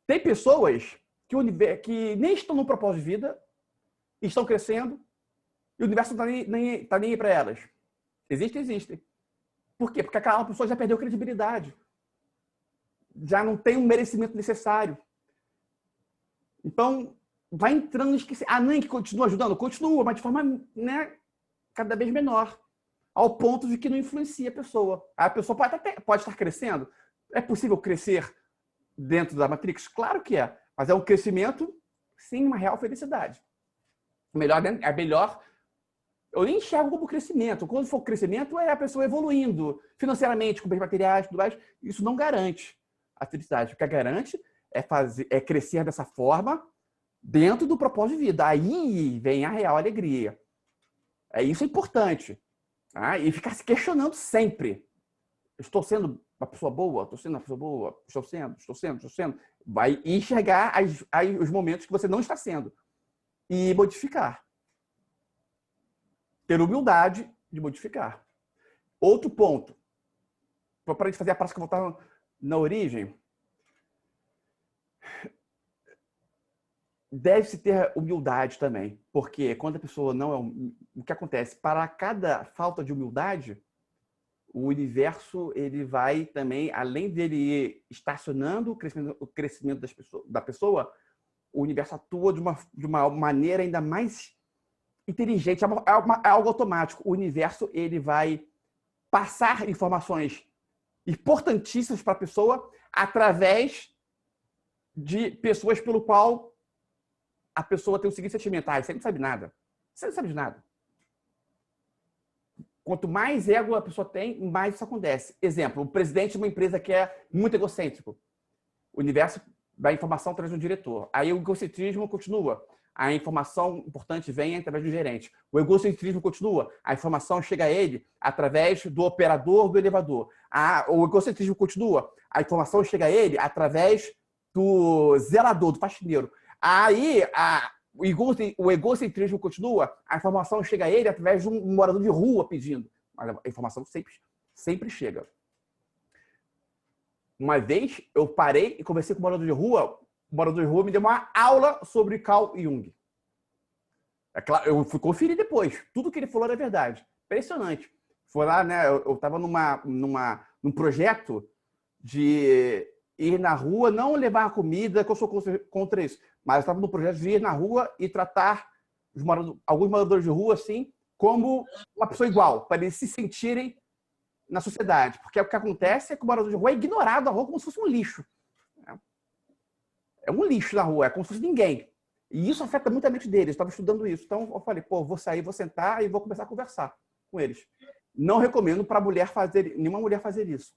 Tem pessoas que nem estão no propósito de vida, estão crescendo, e o universo não está nem aí para elas. Existem. Por quê? Porque aquela pessoa já perdeu credibilidade. Já não tem um merecimento necessário. Então, vai entrando e esquecer. Nem que continua ajudando? Continua, mas de forma, né, cada vez menor. Ao ponto de que não influencia a pessoa. A pessoa pode estar crescendo. É possível crescer dentro da Matrix? Claro que é. Mas é um crescimento sem uma real felicidade. É melhor... Eu nem enxergo como crescimento. Quando for crescimento, é a pessoa evoluindo financeiramente, com bens materiais, tudo mais. Isso não garante a felicidade. O que garante é crescer dessa forma dentro do propósito de vida. Aí vem a real alegria. Isso é importante. Tá? E ficar se questionando sempre. Estou sendo uma pessoa boa? Estou sendo uma pessoa boa? Estou sendo. Vai enxergar os momentos que você não está sendo. E modificar. Ter humildade de modificar. Outro ponto. Para a gente fazer a prática voltar na origem, deve-se ter humildade também. Porque quando a pessoa não é... O que acontece? Para cada falta de humildade, o universo ele vai também, além dele ir estacionando o crescimento da pessoa, o universo atua de uma maneira ainda mais inteligente, é algo automático. O universo ele vai passar informações importantíssimas para a pessoa através de pessoas pelo qual a pessoa tem o seguinte sentimento: você não sabe nada. Você não sabe de nada. Quanto mais ego a pessoa tem, mais isso acontece. Exemplo, o presidente de uma empresa que é muito egocêntrico. O universo da informação através de um diretor. Aí o egocentrismo continua. A informação importante vem através do gerente. O egocentrismo continua. A informação chega a ele através do operador do elevador. O egocentrismo continua. A informação chega a ele através do zelador, do faxineiro. Aí o egocentrismo continua. A informação chega a ele através de um morador de rua pedindo. Mas a informação sempre chega. Uma vez eu parei e conversei com o morador de rua. O morador de rua me deu uma aula sobre Carl Jung. É claro, eu fui conferir depois. Tudo que ele falou era verdade. Impressionante. Foi lá, né? Eu estava num projeto de ir na rua, não levar comida, que eu sou contra isso, mas eu estava no projeto de ir na rua e tratar alguns moradores de rua assim como uma pessoa igual, para eles se sentirem na sociedade. Porque o que acontece é que o morador de rua é ignorado na rua como se fosse um lixo. É um lixo na rua, é como se fosse ninguém. E isso afeta muito a mente deles. Eu estava estudando isso. Então, eu falei, vou sair, vou sentar e vou começar a conversar com eles. Não recomendo para nenhuma mulher fazer isso.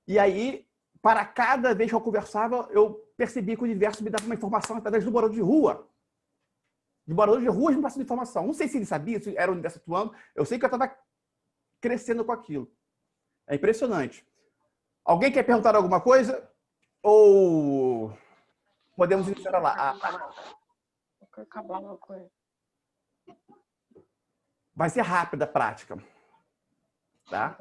E aí, para cada vez que eu conversava, eu percebi que o universo me dava uma informação através do morador de rua. De morador de rua me passando informação. Não sei se ele sabia, se era o universo atuando. Eu sei que eu estava crescendo com aquilo. É impressionante. Alguém quer perguntar alguma coisa? Ou podemos iniciar lá? Vai ser rápida a prática. Tá?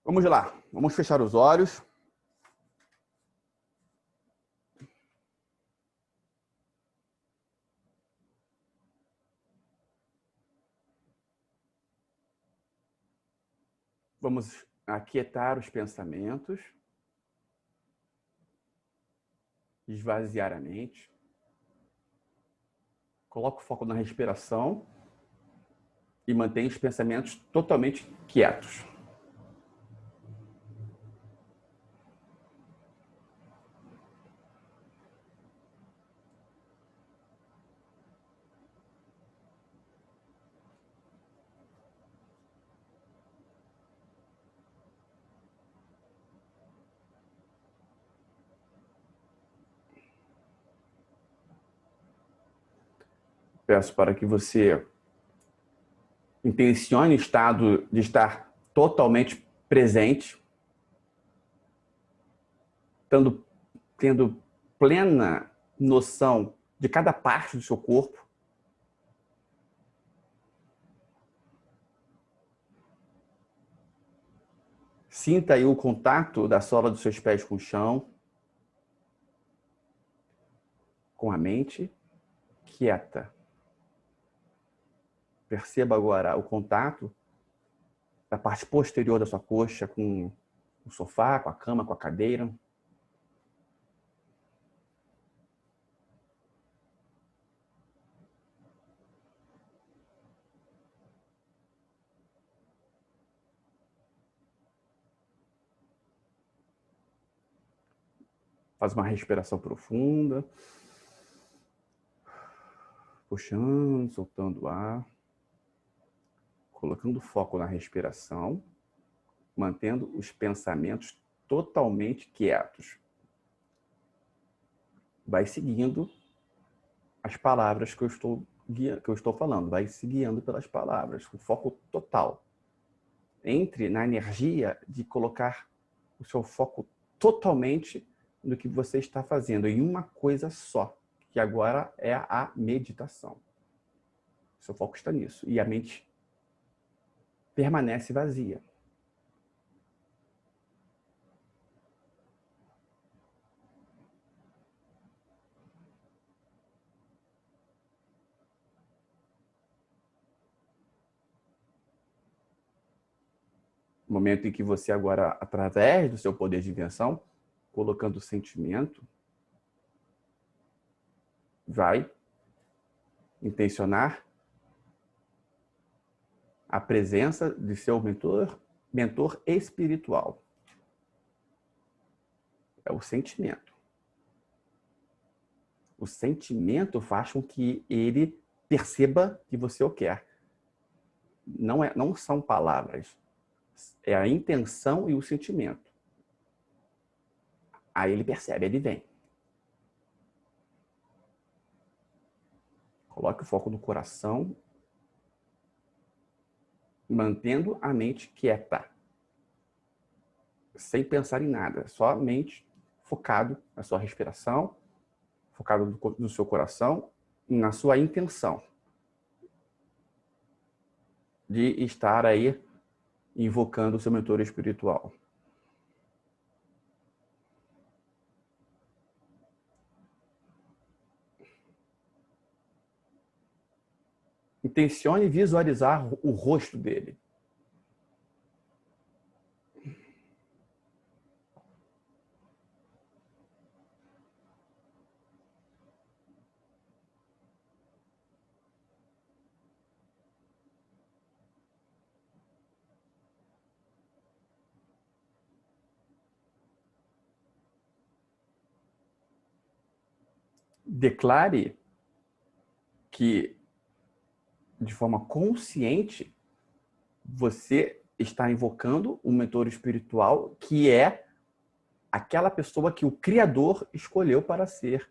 Vamos lá. Vamos fechar os olhos. Vamos aquietar os pensamentos. Esvaziar a mente. Coloca o foco na respiração e mantém os pensamentos totalmente quietos. Peço para que você intencione o estado de estar totalmente presente, tendo plena noção de cada parte do seu corpo. Sinta aí o contato da sola dos seus pés com o chão, com a mente quieta. Perceba agora o contato da parte posterior da sua coxa com o sofá, com a cama, com a cadeira. Faz uma respiração profunda. Puxando, soltando o ar. Colocando foco na respiração, mantendo os pensamentos totalmente quietos. Vai seguindo as palavras que eu estou falando, vai se guiando pelas palavras, com foco total. Entre na energia de colocar o seu foco totalmente no que você está fazendo, em uma coisa só, que agora é a meditação. O seu foco está nisso, e a mente permanece vazia. Momento em que você agora, através do seu poder de invenção, colocando o sentimento, vai intencionar a presença de seu mentor espiritual. É o sentimento. O sentimento faz com que ele perceba que você o quer. Não são palavras. É a intenção e o sentimento. Aí ele percebe, ele vem. Coloque o foco no coração, mantendo a mente quieta. Sem pensar em nada. Somente focado na sua respiração, focado no seu coração e na sua intenção de estar aí invocando o seu mentor espiritual. Intencione visualizar o rosto dele. Declare que, de forma consciente, você está invocando um mentor espiritual que é aquela pessoa que o Criador escolheu para ser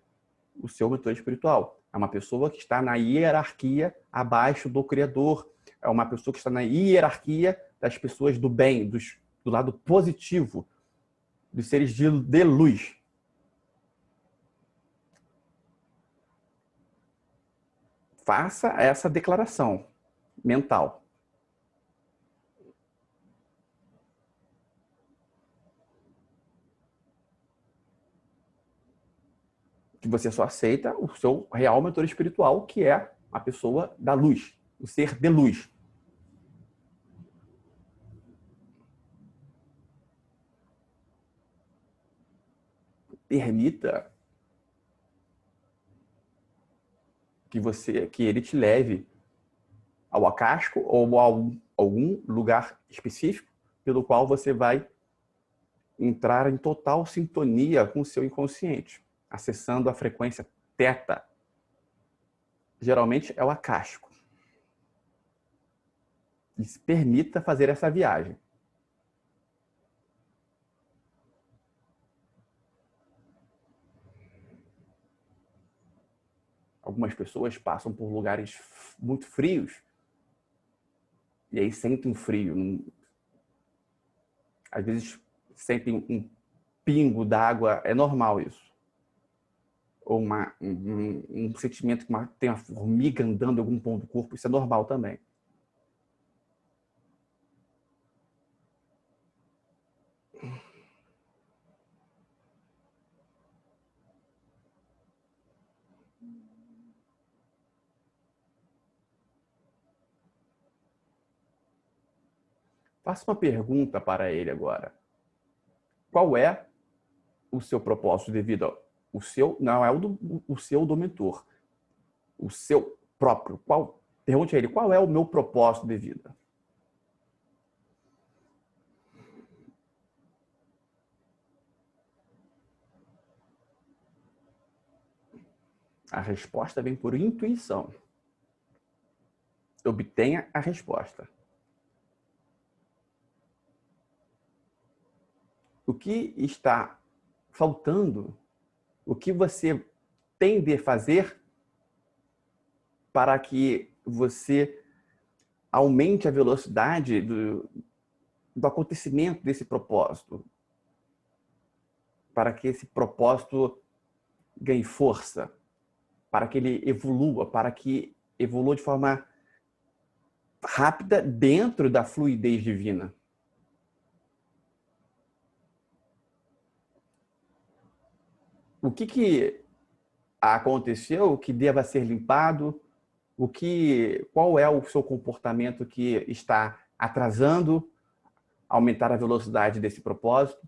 o seu mentor espiritual. É uma pessoa que está na hierarquia abaixo do Criador. É uma pessoa que está na hierarquia das pessoas do bem, do lado positivo, dos seres de luz. Faça essa declaração mental. Que você só aceita o seu real mentor espiritual, que é a pessoa da luz, o ser de luz. Permita que ele te leve ao Akashico ou a algum lugar específico pelo qual você vai entrar em total sintonia com o seu inconsciente, acessando a frequência teta. Geralmente é o Akashico. E se permita fazer essa viagem. Algumas pessoas passam por lugares muito frios e aí sentem um frio. Às vezes sentem um pingo d'água, é normal isso. Ou um sentimento que tem uma formiga andando em algum ponto do corpo, isso é normal também. Faça uma pergunta para ele agora. Qual é o seu propósito de vida? O seu, não é o seu do mentor. O seu próprio. Pergunte a ele, qual é o meu propósito de vida? A resposta vem por intuição. Obtenha a resposta. O que está faltando? O que você tem de fazer para que você aumente a velocidade do acontecimento desse propósito? Para que esse propósito ganhe força? Para que ele evolua? Para que evolua de forma rápida dentro da fluidez divina? O que aconteceu que deva ser limpado? Qual é o seu comportamento que está atrasando aumentar a velocidade desse propósito.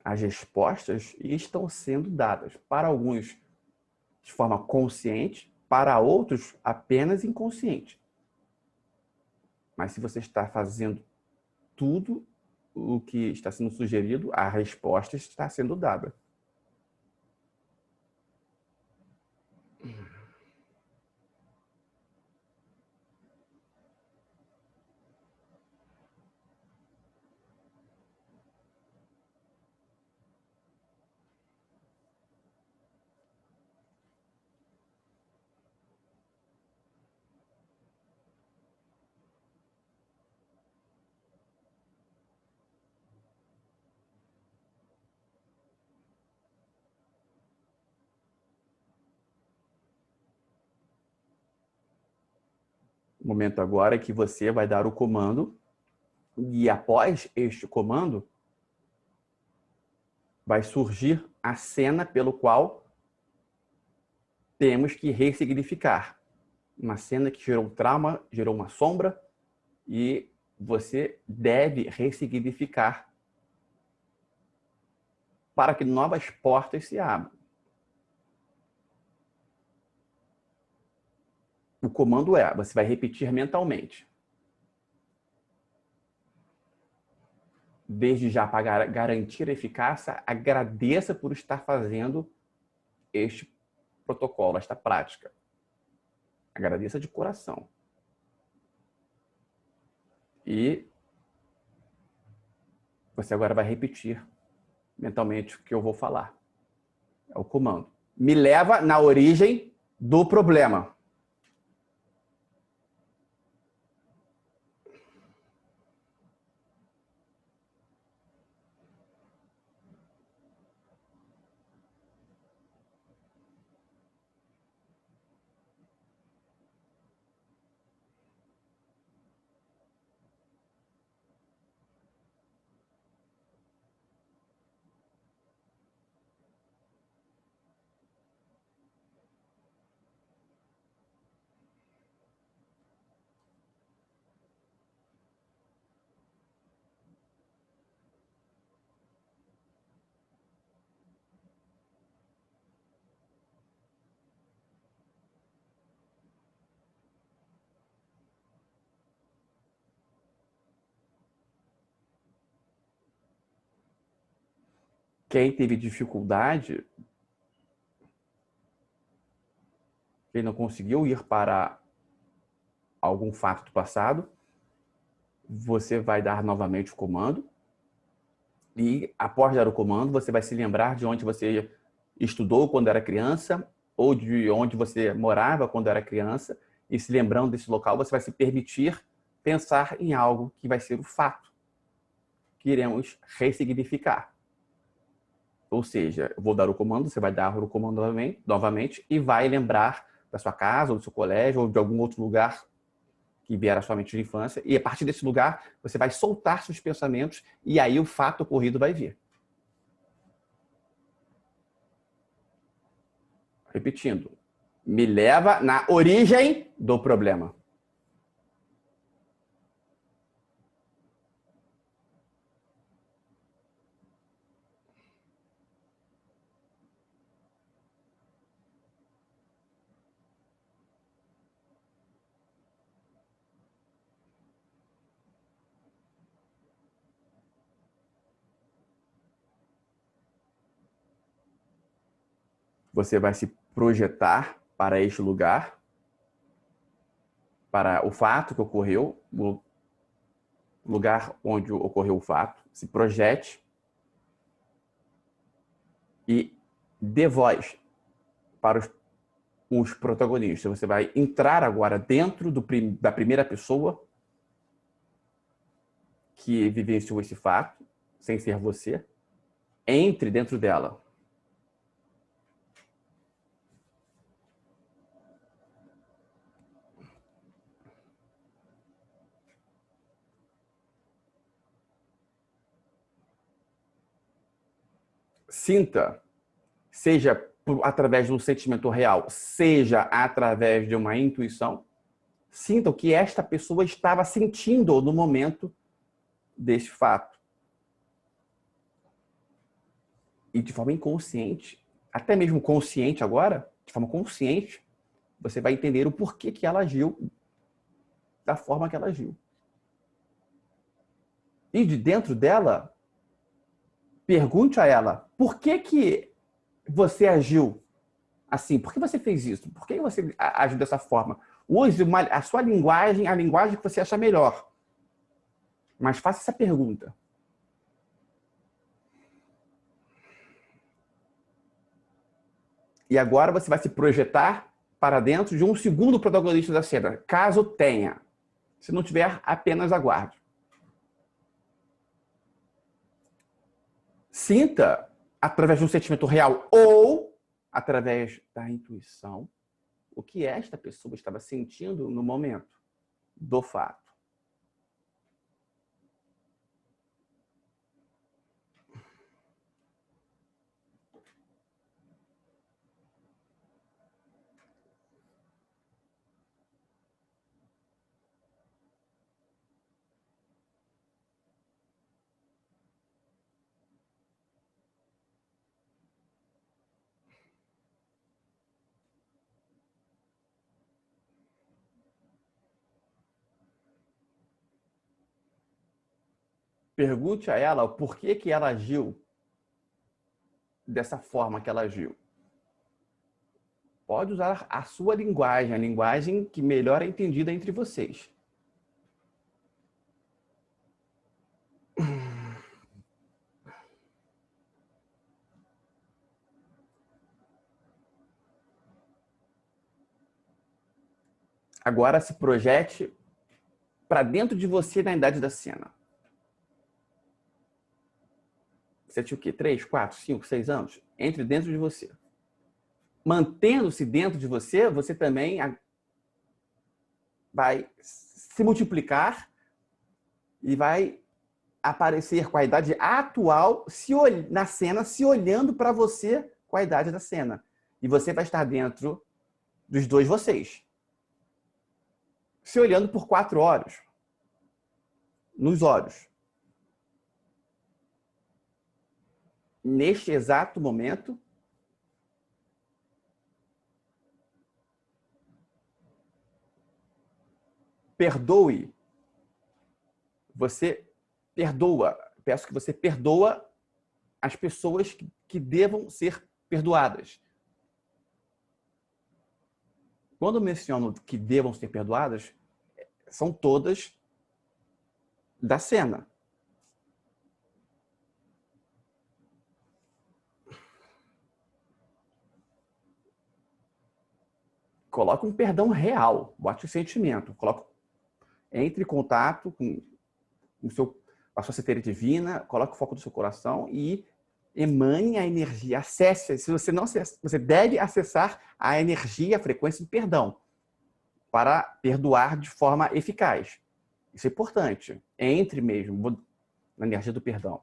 As respostas estão sendo dadas, para alguns de forma consciente, para outros apenas inconsciente. Mas se você está fazendo tudo o que está sendo sugerido, a resposta está sendo dada. O momento agora é que você vai dar o comando e após este comando vai surgir a cena pelo qual temos que ressignificar. Uma cena que gerou um trauma, gerou uma sombra e você deve ressignificar para que novas portas se abram. O comando é, você vai repetir mentalmente. Desde já, para garantir a eficácia, agradeça por estar fazendo este protocolo, esta prática. Agradeça de coração. E você agora vai repetir mentalmente o que eu vou falar. É o comando. Me leva na origem do problema. Quem teve dificuldade, quem não conseguiu ir para algum fato do passado, você vai dar novamente o comando e, após dar o comando, você vai se lembrar de onde você estudou quando era criança ou de onde você morava quando era criança e, se lembrando desse local, você vai se permitir pensar em algo que vai ser o fato que iremos ressignificar. Ou seja, eu vou dar o comando, você vai dar o comando novamente e vai lembrar da sua casa, ou do seu colégio, ou de algum outro lugar que vier à sua mente de infância. E a partir desse lugar, você vai soltar seus pensamentos e aí o fato ocorrido vai vir. Repetindo. Me leva na origem do problema. Você vai se projetar para este lugar, para o fato que ocorreu, o lugar onde ocorreu o fato. Se projete e dê voz para os protagonistas. Você vai entrar agora dentro da primeira pessoa que vivenciou esse fato, sem ser você. Entre dentro dela. Sinta, seja através de um sentimento real, seja através de uma intuição. Sinta o que esta pessoa estava sentindo no momento deste fato. E de forma inconsciente, até mesmo consciente agora, de forma consciente, você vai entender o porquê que ela agiu da forma que ela agiu. E de dentro dela, pergunte a ela, por que que você agiu assim? Por que você fez isso? Por que você agiu dessa forma? Use a sua linguagem, a linguagem que você acha melhor. Mas faça essa pergunta. E agora você vai se projetar para dentro de um segundo protagonista da cena, caso tenha. Se não tiver, apenas aguarde. Sinta, através de um sentimento real ou através da intuição, o que esta pessoa estava sentindo no momento do fato. Pergunte a ela o porquê que ela agiu dessa forma que ela agiu. Pode usar a sua linguagem, a linguagem que melhor é entendida entre vocês. Agora se projete para dentro de você na idade da cena. Você tinha o quê? 3, 4, 5, 6 anos? Entre dentro de você. Mantendo-se dentro de você, você também vai se multiplicar e vai aparecer com a idade atual na cena, se olhando para você com a idade da cena. E você vai estar dentro dos dois vocês. Se olhando por 4 horas. Nos olhos. Neste exato momento, perdoe. Você perdoa. Peço que você perdoa as pessoas que devam ser perdoadas. Quando menciono que devam ser perdoadas, são todas da cena. Coloca um perdão real, bote o sentimento. Entre em contato com a sua centelha divina, coloque o foco do seu coração e emane a energia, acesse. Se você não acessa, você deve acessar a energia, a frequência de perdão para perdoar de forma eficaz. Isso é importante. Entre mesmo na energia do perdão.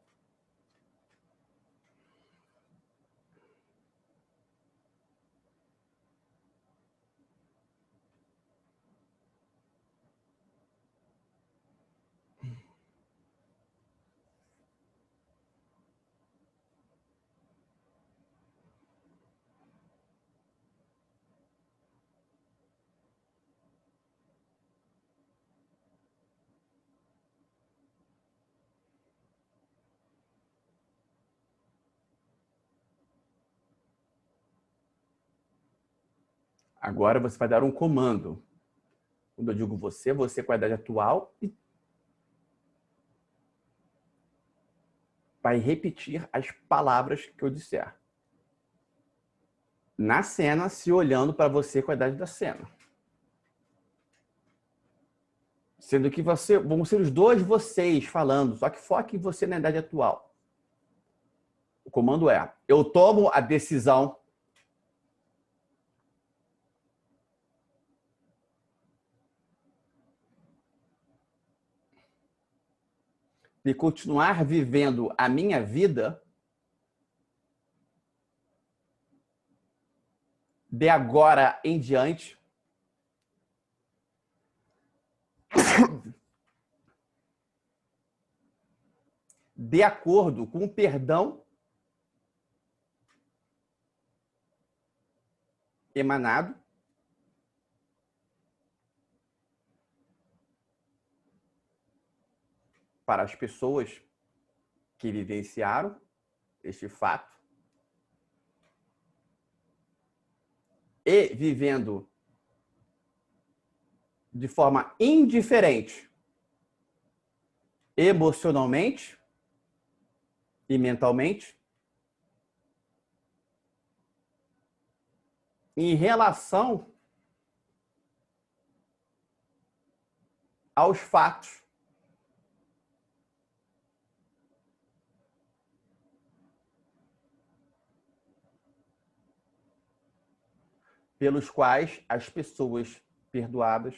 Agora você vai dar um comando. Quando eu digo você com a idade atual, e vai repetir as palavras que eu disser. Na cena, se olhando para você com a idade da cena. Sendo que vão ser os dois vocês falando, só que foque em você na idade atual. O comando é: eu tomo a decisão de continuar vivendo a minha vida de agora em diante, de acordo com o perdão emanado para as pessoas que vivenciaram este fato e vivendo de forma indiferente, emocionalmente e mentalmente, em relação aos fatos pelos quais as pessoas perdoadas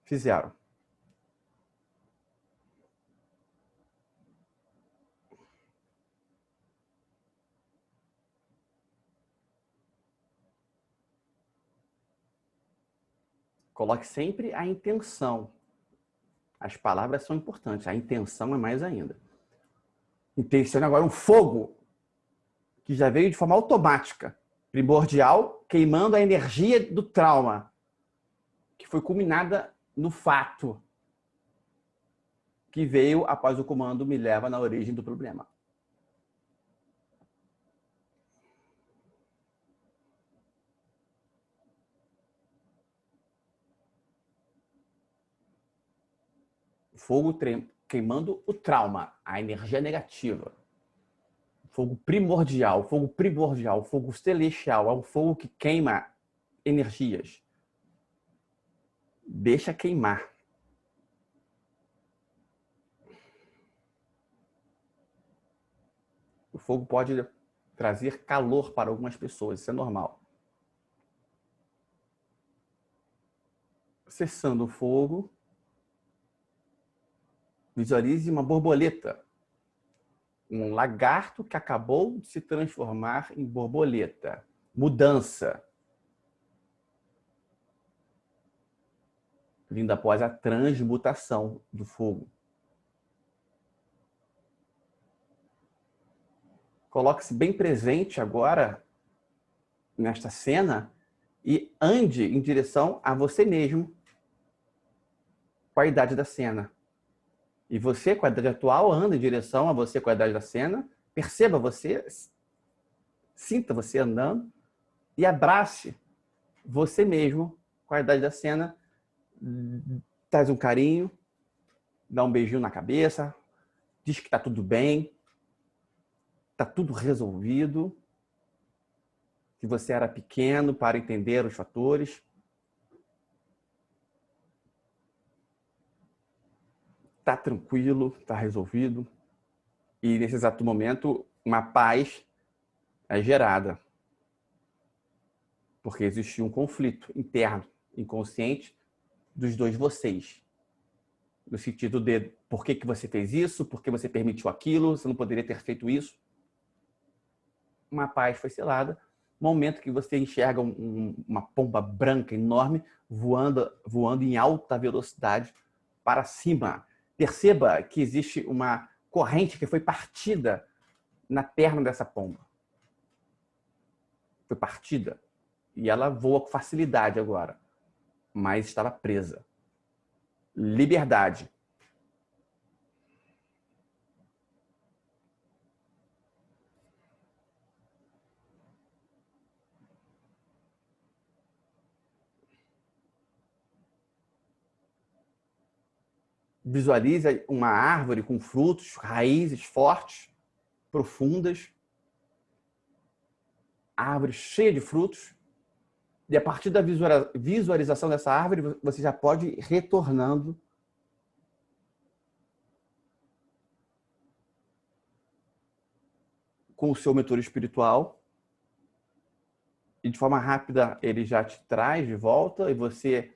fizeram. Coloque sempre a intenção. As palavras são importantes, a intenção é mais ainda. Intencione agora um fogo que já veio de forma automática, primordial, queimando a energia do trauma, que foi culminada no fato que veio após o comando me leva na origem do problema. Fogo queimando o trauma, a energia negativa. Fogo primordial, fogo celestial, é um fogo que queima energias. Deixa queimar. O fogo pode trazer calor para algumas pessoas, isso é normal. Cessando o fogo, visualize uma borboleta. Um lagarto que acabou de se transformar em borboleta. Mudança. Vindo após a transmutação do fogo. Coloque-se bem presente agora nesta cena e ande em direção a você mesmo com a idade da cena. E você, com a idade atual, anda em direção a você com a idade da cena. Perceba você, sinta você andando e abrace você mesmo com a idade da cena. Traz um carinho, dá um beijinho na cabeça, diz que está tudo bem, está tudo resolvido, que você era pequeno para entender os fatores. Está tranquilo, está resolvido. E nesse exato momento, uma paz é gerada. Porque existiu um conflito interno, inconsciente, dos dois vocês. No sentido de por que você fez isso, por que você permitiu aquilo, você não poderia ter feito isso. Uma paz foi selada. Momento que você enxerga uma pomba branca enorme voando em alta velocidade para cima. Perceba que existe uma corrente que foi partida na perna dessa pomba. Foi partida. E ela voa com facilidade agora. Mas estava presa. Liberdade. Visualize uma árvore com frutos, raízes fortes, profundas. Árvore cheia de frutos. E a partir da visualização dessa árvore, você já pode ir retornando com o seu mentor espiritual. E de forma rápida, ele já te traz de volta e você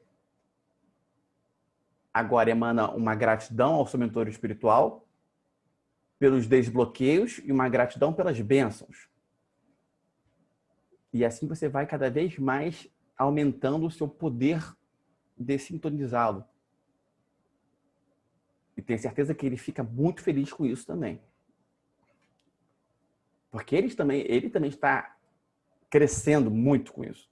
agora emana uma gratidão ao seu mentor espiritual pelos desbloqueios e uma gratidão pelas bênçãos. E assim você vai cada vez mais aumentando o seu poder de sintonizá-lo. E tenho certeza que ele fica muito feliz com isso também. Porque ele também está crescendo muito com isso.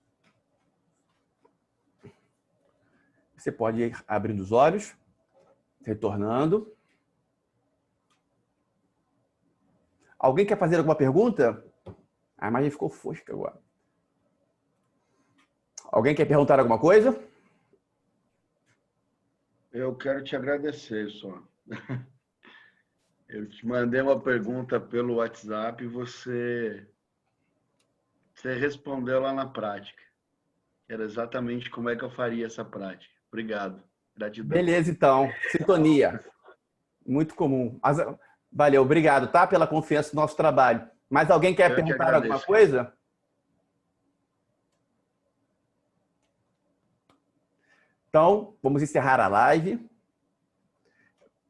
Você pode ir abrindo os olhos, retornando. Alguém quer fazer alguma pergunta? A imagem ficou fosca agora. Alguém quer perguntar alguma coisa? Eu quero te agradecer, só. Eu te mandei uma pergunta pelo WhatsApp e você respondeu lá na prática. Era exatamente como é que eu faria essa prática. Obrigado. Gratidão. Beleza, então. Sintonia. Muito comum. Valeu, obrigado, tá? Pela confiança no nosso trabalho. Mas alguém quer perguntar alguma coisa? Então, vamos encerrar a live.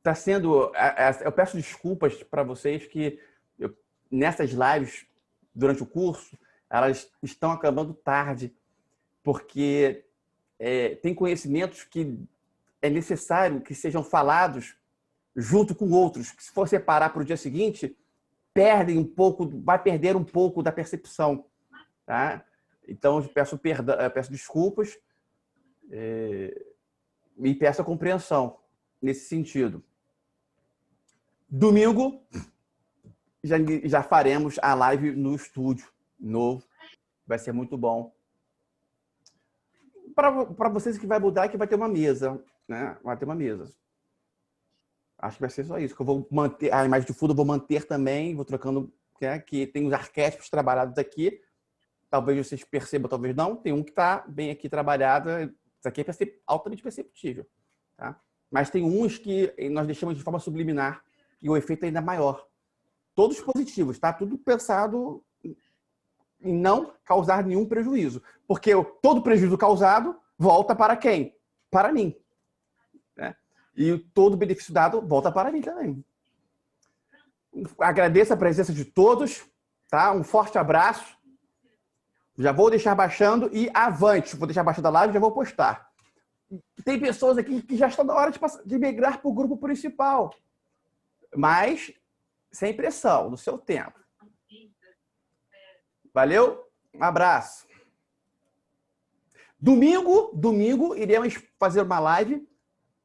Tá sendo... Eu peço desculpas para vocês que nessas lives, durante o curso, elas estão acabando tarde, porque tem conhecimentos que é necessário que sejam falados junto com outros, que se for separar para o dia seguinte, vai perder um pouco da percepção. Tá? Então, eu peço desculpas e peço a compreensão nesse sentido. Domingo, já faremos a live no estúdio novo. Vai ser muito bom. Para vocês, que vai mudar é que vai ter uma mesa, né? Vai ter uma mesa. Acho que vai ser só isso. Que eu vou manter a imagem de fundo, eu vou manter também, vou trocando, que tem os arquétipos trabalhados aqui. Talvez vocês percebam, talvez não. Tem um que está bem aqui trabalhado. Isso aqui é altamente perceptível, tá? Mas tem uns que nós deixamos de forma subliminar e o efeito é ainda maior. Todos positivos, tá? Tudo pensado em não causar nenhum prejuízo. Porque todo prejuízo causado volta para quem? Para mim. Né? E todo benefício dado volta para mim também. Agradeço a presença de todos. Tá? Um forte abraço. Já vou deixar baixando e avante. Vou deixar baixando a live e já vou postar. Tem pessoas aqui que já estão na hora de migrar para o grupo principal. Mas sem pressão, no seu tempo. Valeu? Um abraço. Domingo, iremos fazer uma live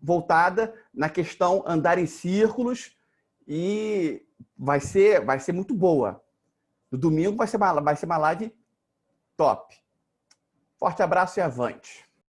voltada na questão andar em círculos e vai ser muito boa. No domingo vai ser uma live top. Forte abraço e avante.